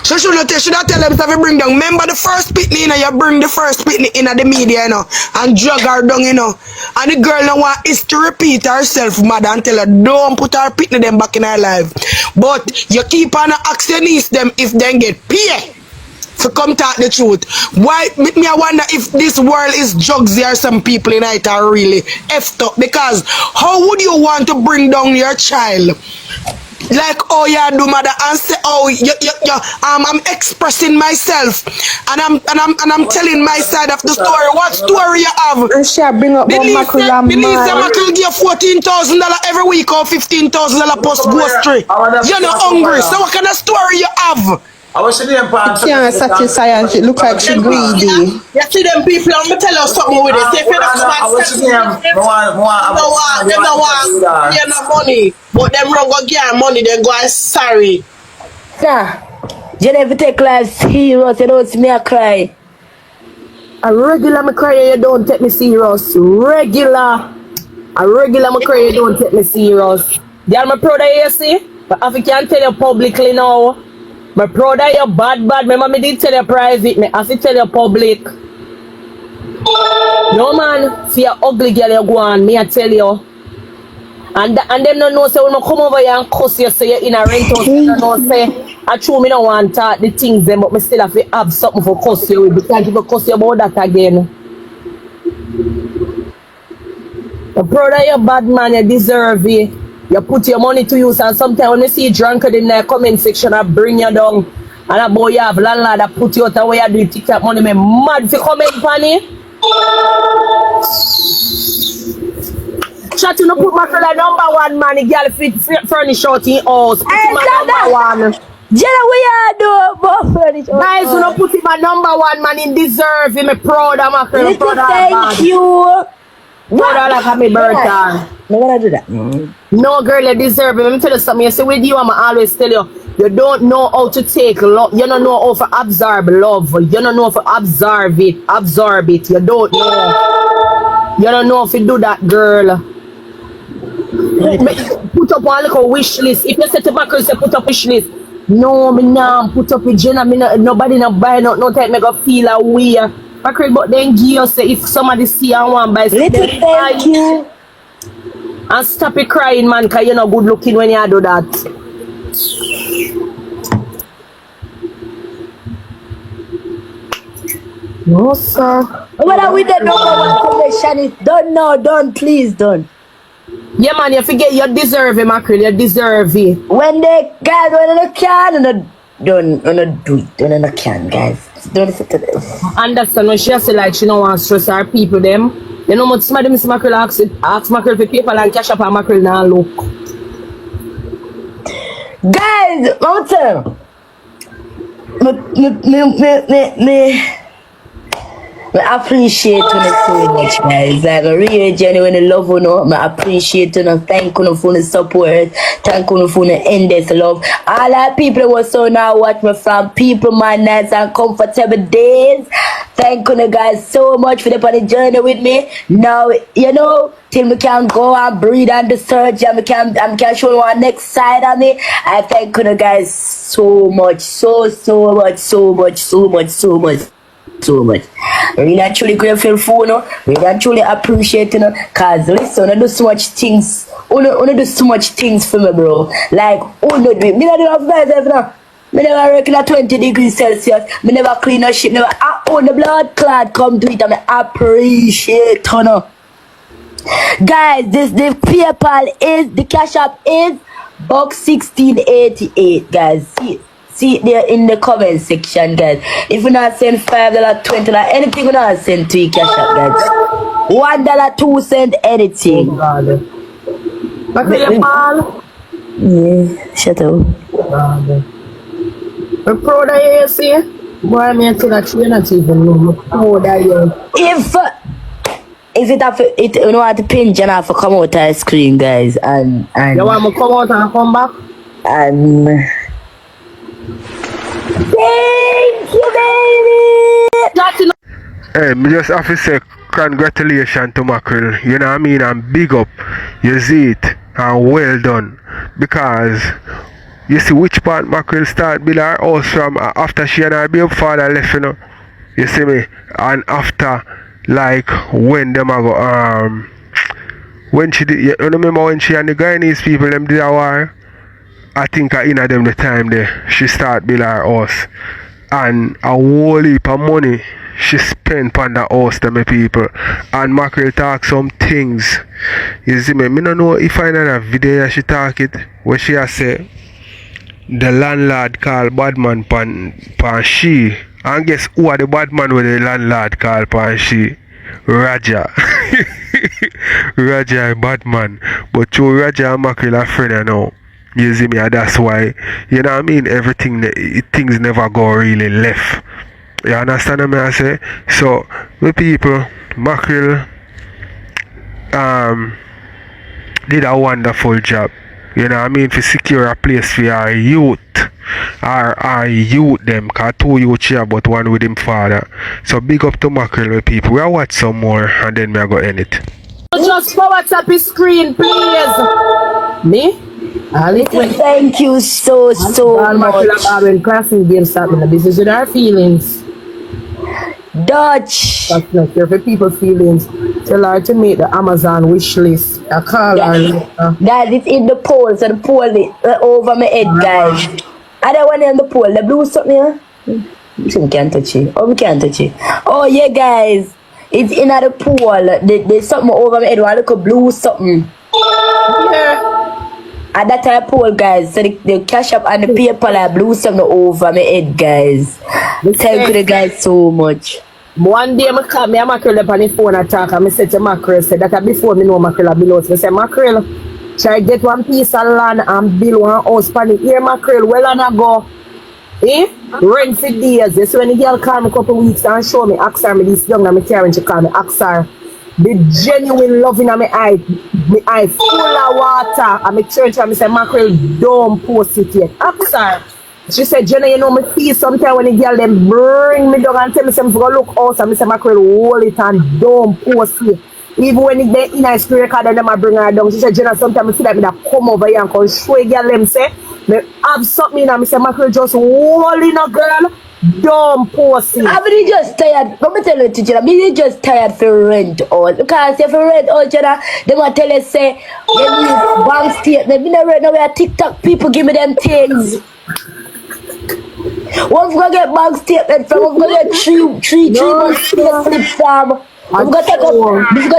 So should not tell them to bring down. Remember the first pitney, you know, you bring the first pitney in the media, you know, and drag her down, you know. And the girl now want is to repeat herself, mother, and tell her don't put her pitney them back in her life. But you keep on asking your niece them if they get paid to come talk the truth. Why me I wonder if this world is drugs there some people in it are really effed up, because how would you want to bring down your child? Like, oh yeah, do mother, and say, oh, I'm expressing myself, and I'm telling my side of the story. What story you have? And she bring up Mackerel and man. Mackerel give $14,000 every week or $15,000 post grocery. You're not hungry, so what kind of story you have? I was sitting there, she can't satisfy her. She look like she greedy. You see them people, I'm gonna tell you something with it. If you don't no money, but them wrong go get money, then go and sorry. Sir, you never take life serious, you don't see me a cry. A regular me cry, you don't take me serious. Regular. A regular mackerel, you don't take me serious. Girl, I'm proud of you, see? But if I can tell you publicly now, I'm proud of you bad. Remember me did tell you private, me have to tell you public. No man, see your ugly girl you go on, me I tell you. And them don't know say when I come over here and cuss you say you're in a rent house, they don't know say I true me don't want to talk the things them, but me still have to have something for cuss you with. Because if I cuss you about that again. I'm proud of you bad man, you deserve it. You put your money to use, and sometimes when you see drunkard in the comment section, I bring you down. And a boy you have landlord that put you out the way you do it, take that money, me mad for comment on it. Chat you no put my fella #1 man, the girl fit furnish out in house. Put him my #1. Jenna, what you do? Furnish out. Guys, you no put him my #1 man, in deserve him, me proud of my friend. Thank you. Proud of like my birthday. I'm gonna do that. No girl, you deserve it. Let me tell you something. You see with you, I'ma always tell you, you don't know how to take love. You don't know how to absorb love. You don't know how to absorb it. You don't know. You don't know if you do that, girl. Put up one little wish list. If you say to my girl, say put up wish list. No, me nah put up with Jenna. Me nah, nobody not buy no time. Me go feel a way. But then give you say if somebody see and want buy, thank you. And stop it crying, man, because you're not good looking when you do that. No, sir. What with the #1 collection is done now, done, please, done. Yeah, man, you forget you deserve it, Mackerel, you deserve it. When they guys, when they can, don't do it, when they can, guys. Don't listen to this. Understand when she say like she don't want to stress her people, them. You know, some of them see Mackerel ask Mackerel for paper and cash up and Mackerel now look. Guys, I'm telling I appreciate you so much, guys. I really genuinely love you. I appreciate you. Thank you for the support. Thank you for the endless love. All the people who so now watch me from people, my nice and comfortable days. Thank you guys so much for the journey with me. Now, you know, till we can go and breathe and the search and we can show you our next side of me. I thank you guys so much. So much. Really and truly grateful for you. Really and truly appreciate you. Cause listen, I do so much things. I do so much things for me, bro. Like, do it. Me not do enough myself now. Me never work at 20 degrees Celsius. Me never clean a shit. Never. I own the blood clot. Come do it and I appreciate you. Guys, the PayPal is, the Cash App is $16.88, guys. See it there in the comment section, guys. If you not send $5, $20, anything, you not send to your Cash App, guys. $1, 2 cents, anything. Yeah, shut up. I'm proud of you, see? Boy, I mean, I that you're not even know. I'm proud of you. If it have it, you know what, the pinch and have to come out of the screen, guys, and you want me to come out and come back? And thank you, baby. Hey, me just have to say congratulations to Mackerel. You know what I mean? And big up. You see it, and well done. Because you see which part Mackerel start build her house from after she and her baby father left, you know. You see me? And after, like, when them a go, when she did, you remember when she and the Guyanese people them did a war? I think in them the time there, she start build her house. And a whole heap of money she spent on the house to my people. And Mackerel talk some things. You see me? I don't know if I know a video she talk it where she has say the landlord called badman pan she. And guess who are the badman with the landlord called pan she? Raja. Raja badman. But through Raja and Mackerel are friends now. You see me? And that's why, you know what I mean? Everything, things never go really left. You understand what I say? So, the people, Mackerel did a wonderful job. You know what I mean? To secure a place for our youth. Our youth them. Because 2 youth here, but 1 with him father. So, big up to Mackerel, people. We'll watch some more and then we'll go end it. Just power tap his screen, please. Me? Thank you so much. When classing game starting, this is with our feelings. Dutch. That's not care for people's feelings. Tell her to make the Amazon wish list. I call her. Guys, it's in the poll, so the poll is over my head, guys. I don't want in the poll. The blue something here. We can't touch it. Oh, we can't touch it. Oh yeah, guys. It's in the poll. There's something over my head. I look a blue something. Yeah. At that time poll, guys. So the cash up and the paper like blue something over my head, guys. Thank you the guys so much. One day I call me a mackerel up on the phone and talk and I said to mackerel, said that before me know mackerel below. So I said, mackerel, try get one piece of land and build one house for the here mackerel. Well and I go. Rent for days. You see when the girl call me a couple of weeks and show me, ask her me this young and me care when she call me, ask her. The genuine loving of my eye full of water. And me church and me say, mackerel, don't post it yet. Ask her. She said, Jenna, you know me feel sometimes when the girl them bring me down and tell me some go look out and me say mackerel hold it and don't post it. Even when they in a screen record and them a bring her down. She said, Jenna, sometimes I feel like me that come over here and come show a girl them say me have something and me say mackerel just hold in a girl, don't post it. I'm really just tired. Let me tell you, Jenna, I'm really just tired for rent all. Because if you rent all, Jenna, they want to tell you say you need bank statement. Me not right now where TikTok people give me them things. Once we get bank statement from, we're going to get three months pay slip from. We're going to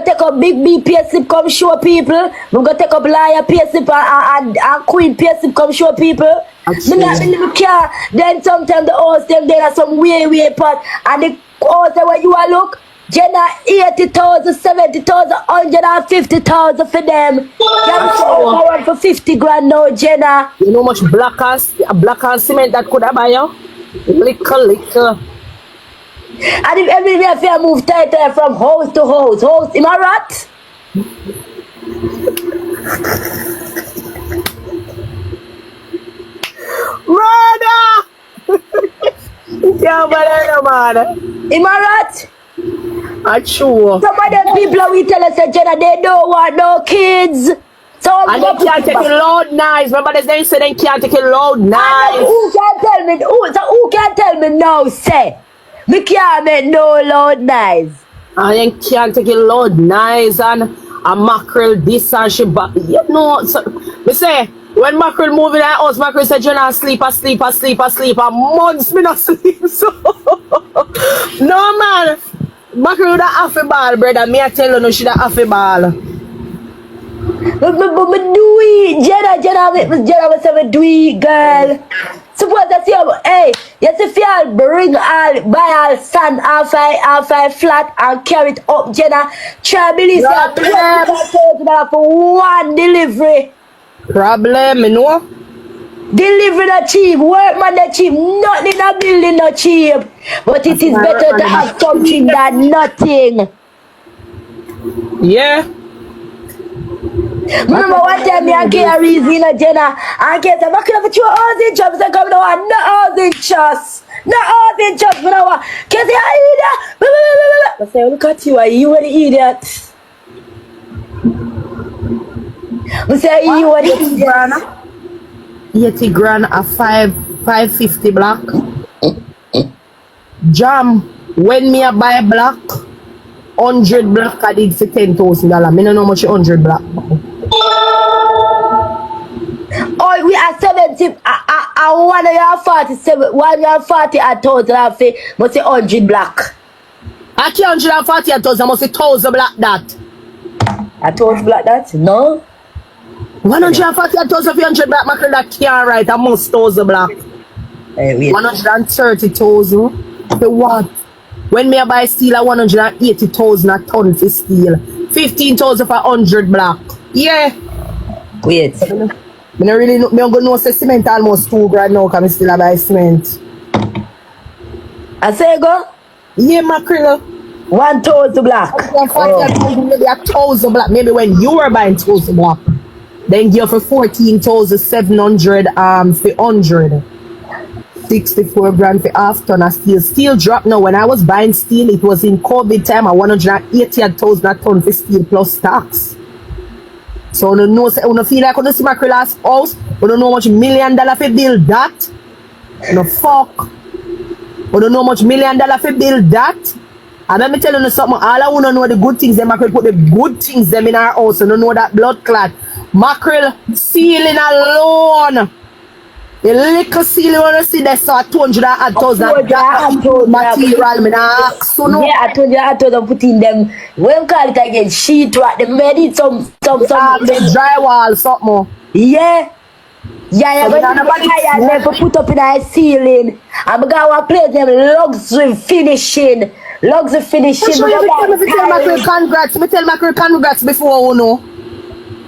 take a big B pay slip come show people. We're going to take a liar pay slip and queen pay slip come show people. Me not believe care. Then sometimes the house them there are some way pot. And the house where you are look, Jenna 80,000, 70,000, 150,000 for them. You for 50 grand now, Jenna. You know how much black and cement that could have buy you? Little. And if everywhere fair move tighter from house to house, am I right? Murder! Yeah, man. Am I right? That's true. Some of them people we tell us that Jenna they don't want no kids. So and they can't take it loud nice. Remember they say they can't take it loud nice. Who can tell me? Who can tell me no? Say me can't make no loud nice. And they can't take it loud nice and a mackerel this and she you know. So, me say when mackerel move in the house, mackerel said Jenna sleep and months me not sleep. So no man. Mackerel that half a ball, brother. Me I tell you no she that half a ball. But do it, Jenna was say do it, girl. Suppose I see hey, you see if you bring buy all sand half a flat and carry it up, Jenna. Try believe $20,000 for one delivery. Problem, you know? Delivery not cheap, workman not cheap, nothing in a building not cheap. But it is better to have something than nothing. Yeah. Remember one time me and Carrie in Jenna and Kate said, I'm going to put housing jobs and come now, no housing trust. No housing trust, but now Kate say, I idiot. I say, look at you, are you an idiot? I say, you an idiot? 80 grand a 550 block. Jam, when me a buy block, 100 block I did for $10,000. Me don't know how much 100 block. Oh, we are 70. I 147. 140 at 1,000. Must say 100 block. I can't 140 at 1,000. Must say 1,000 block that. At 1,000 block that? No. 140 at 1,100 black mackerel that can't write a most 1,000 black. Hey, wait. 130,000 for what? When me buy steel at 180,000 a ton for steel. 15,000 for 100 black. Yeah. Wait. Me don't really know. Me don't go know say cement almost 2 grand now because I still buy cement. I say go? Yeah, mackerel. 1,000 black. 140,000 maybe 1,000 black. Maybe when you were buying 1,000 black. Then give for 14,700 for 100. 64 grand for half ton of steel. Steel drop now. When I was buying steel, it was in COVID time at 180,000 a ton for steel plus tax. So you know, you feel like you see my last house, you don't know how much $1 million for build that. No fuck. You don't know how much $1 million for build that. And let me tell you something, all I want to know the good things, them mackerel put the good things them in our house, you don't know that blood clot. Mackerel ceiling alone. The little ceiling you want to see there, so 200,000 material, me nah ask, so no. Yeah, I told you I'm putting them, when we call it again, sheet rock, they made it some drywall, something. Yeah. Yeah, but I never put up in our ceiling. I'm going to play them luxury finishing. Luxury finishing. Sure, you tell Mackerel congrats. Me tell Mackerel congrats before you know.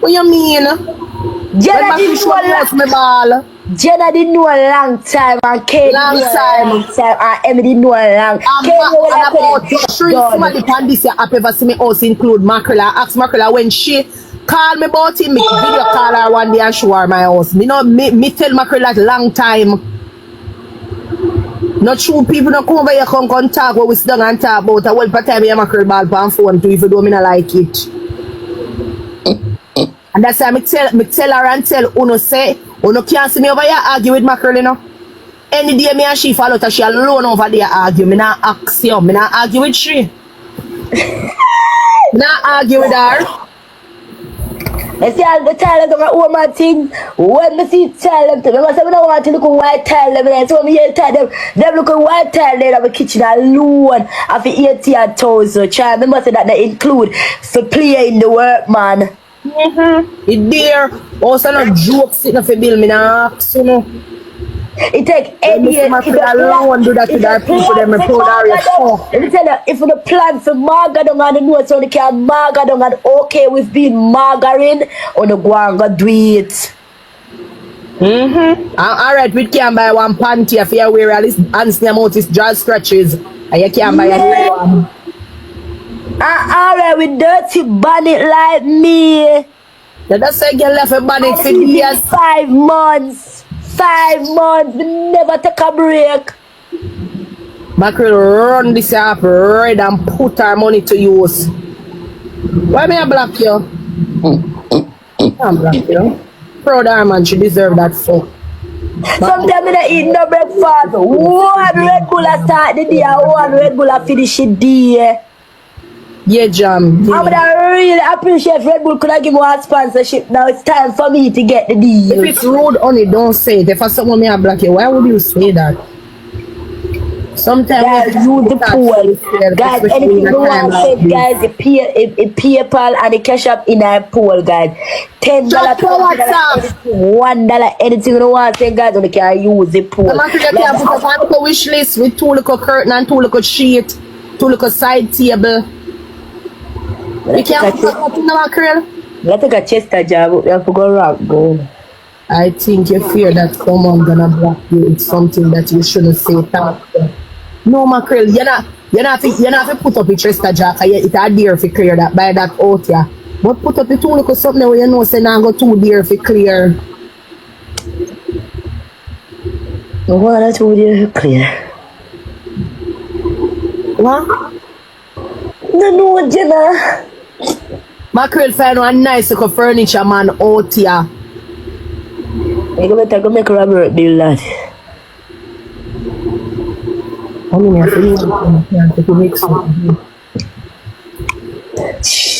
What you mean? Jenna didn't know a long time, and Kate long time, and Emmy didn't know a long time. About somebody can this year have ever seen me also include Mackerel. I asked Mackerel when she called me about him, me video call her one day and show her my house. Me tell Mackerel that long time. Not true, people don't come over here come talk what we sit down and talk about. I will put time Mackerel ball on phone too, even though me not like it. And that's why me tell her and tell Uno say, Uno can't see me over here argue with Mackerel, you know. Any day me and she fall out, she alone over there argue. Me not ask you, me not argue with she. Not argue with her. I see all the tell them about my thing. When me see tell them to me, I say I don't want to look at white tile them. So me here tell them look at white tile in the kitchen alone. After 80,000. Try remember say that they include for playing the work, man. It there. Also no joke sitting for bill, me nah ask, you know. It take any year. If alone do that to that people, them me proud of yourself. Let me tell you, if you plan for margarine and the notes on the can margarine and okay with being margarine, on the go and go do it. Alright, we can buy one panty if you wear at least hands near mouth is dry scratches. And you can buy a one. Alright, with dirty bonnet like me. That's say you left a bonnet for years. 5 months. 5 months, we never take a break. Mackerel run this up red and put our money to use. Why may I block you? I'm block you. Proud her man, she deserve that fuck. Sometimes I don't eat no breakfast. One Red Bull I start the day, one Red Bull I finish the day. Yeah, Jam. Yeah. I would really appreciate if Red Bull could have given one sponsorship. Now it's time for me to get the deal. If it's rude only, don't say it. If I someone may I block you, why would you say that? Sometimes guys, use the pool. Guys, anything you want to say, guys, the PayPal and the Cash App in our pool, guys. $10, $1, anything you want to say, guys, you can use the pool. You can put up a wish list with 2 little curtain and 2 little sheet, 2 little side table. You can't put up in the Mackerel. Let's take a Chester job, you have to go rock, go. I think you fear that someone gonna block you. It's something that you shouldn't say. No, Mackerel, you're not to put up a Chester job. It's a dear if you clear that by that out, yeah. But put up the 2 little something where you know say now go too dear if you clear. What are 2 dear if you clear? What? No, Jenna. Mackerel find one nice little furniture man out here. I'm going to make Robert do that.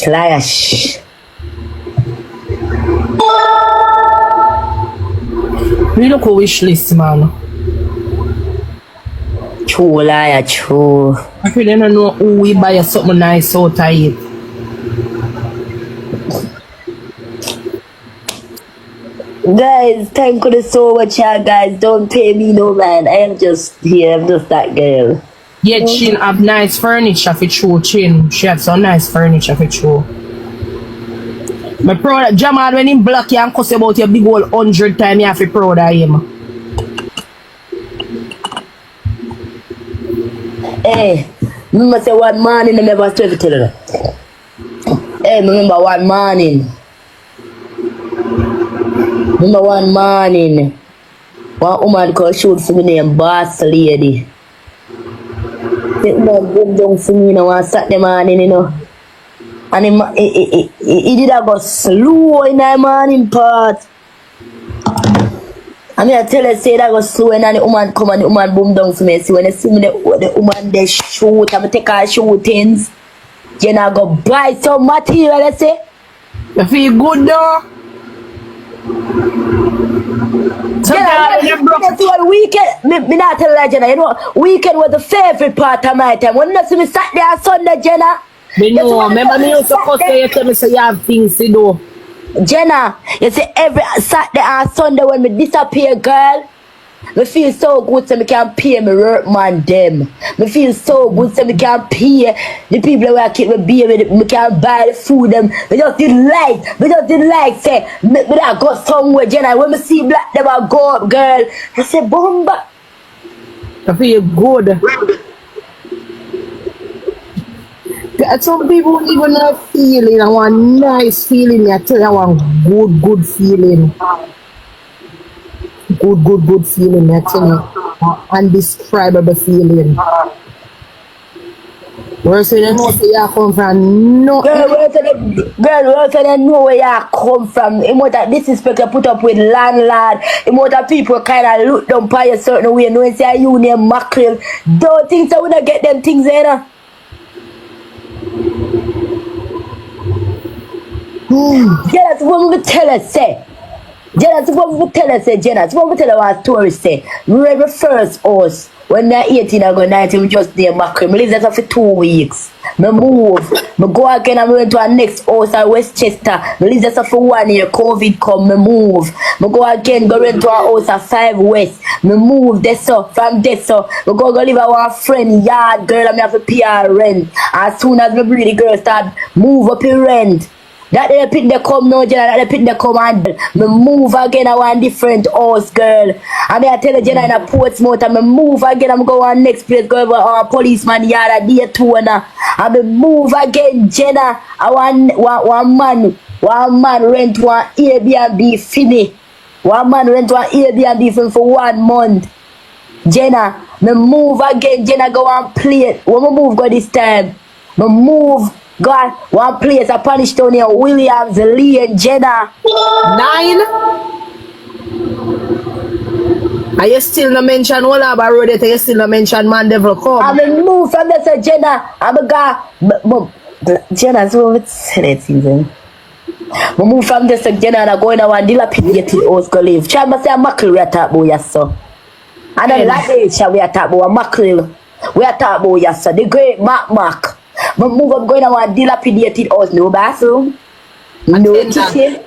Liar. We look a wish list, man. True, liar, true. I feel they don't know who we buy something nice out of it. Guys, thank you so much, guys. Don't pay me no man. I am just here. I'm just that girl. Yeah, Chin have nice furniture for true, Chin. She had some nice furniture for true. My proud Jamal when him block you and cuss about your big old 100 times, you have to be proud of him. Hey, remember say one morning I never tell you. Hey, remember one morning. One woman called shoot for me name Boss Lady. The woman boom down for me, you know, one Saturday morning, you know. And he did a go slow in the morning part. I mean, I tell her, say that go slow and the woman come and the woman boom down for me. See, when they see me, the woman they shoot, I take her shootings. Then I go buy some material, let's say. You feel good though? Weekend, me not tell her, Jenna, you know, weekend was the favorite part of my time. When you see me Saturday and Sunday, Jenna. Me know, remember me used to cuss you tell me say you have things to do. Jenna, you see every Saturday and Sunday when me disappear, girl, me feel so good so me can pay me work man them. Me feel so good so me can pay the people who I keep me baby, me can buy the food them. Me just didn't like say me that go somewhere, Jenna. When me see black them I go up, girl. I say bomba. I feel good. Some people even have a feeling, I want nice feeling, I tell you I want good feeling. Good feeling, I tell you. Undescribable feeling. Where say they know where you come from? No. Girl, where say they know where you come from? The amount of disrespect you put up with landlord, the amount of people kind of look down by a certain way, knowing say you name mackerel. Don't think so we don't get them things there. Jenna, what we tell her say? Jenna, what we tell her say? Jenna, what we tell her what story say? Remember first house when they're 18 I go 19, we just near mackerel. I live there for 2 weeks. I move. I go again and went to our next house at Westchester. I live there for 1 year. COVID come. I move. I go again, go into our house at 5 West. I move there so from there so. I go live at our friend yard girl. I have to pay her rent. As soon as my pretty girl start move up in rent. That they pit they come now, Jenna, that they pit they come and me move again I want different house, girl. I mean I tell you, Jenna, in a Portsmouth, and me move again, I'm going next place, go over our policeman yard at day 2 now. And me move again, Jenna. I want one man rent one Airbnb for me. One man rent one Airbnb for 1 month. Jenna, me move again, Jenna, go and play it. When me move go this time, me move. God, one place a punish down here, Williams, Lee, and Jenna. 9. Are you still not mention all about road it? You still not mention man devil come? I'm a move from this Jenna. I'm a guy. Jenna's over it season. I move from this Jenna and I go in a one dilapidated house go live. Try to say a mackerel we are talking about yes, and then like this we are talking about a mackerel. We are talking about yes, the great Mac. But move up going to a dilapidated house, no bathroom, no kitchen.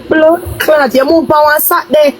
Blood clot, you move on Saturday.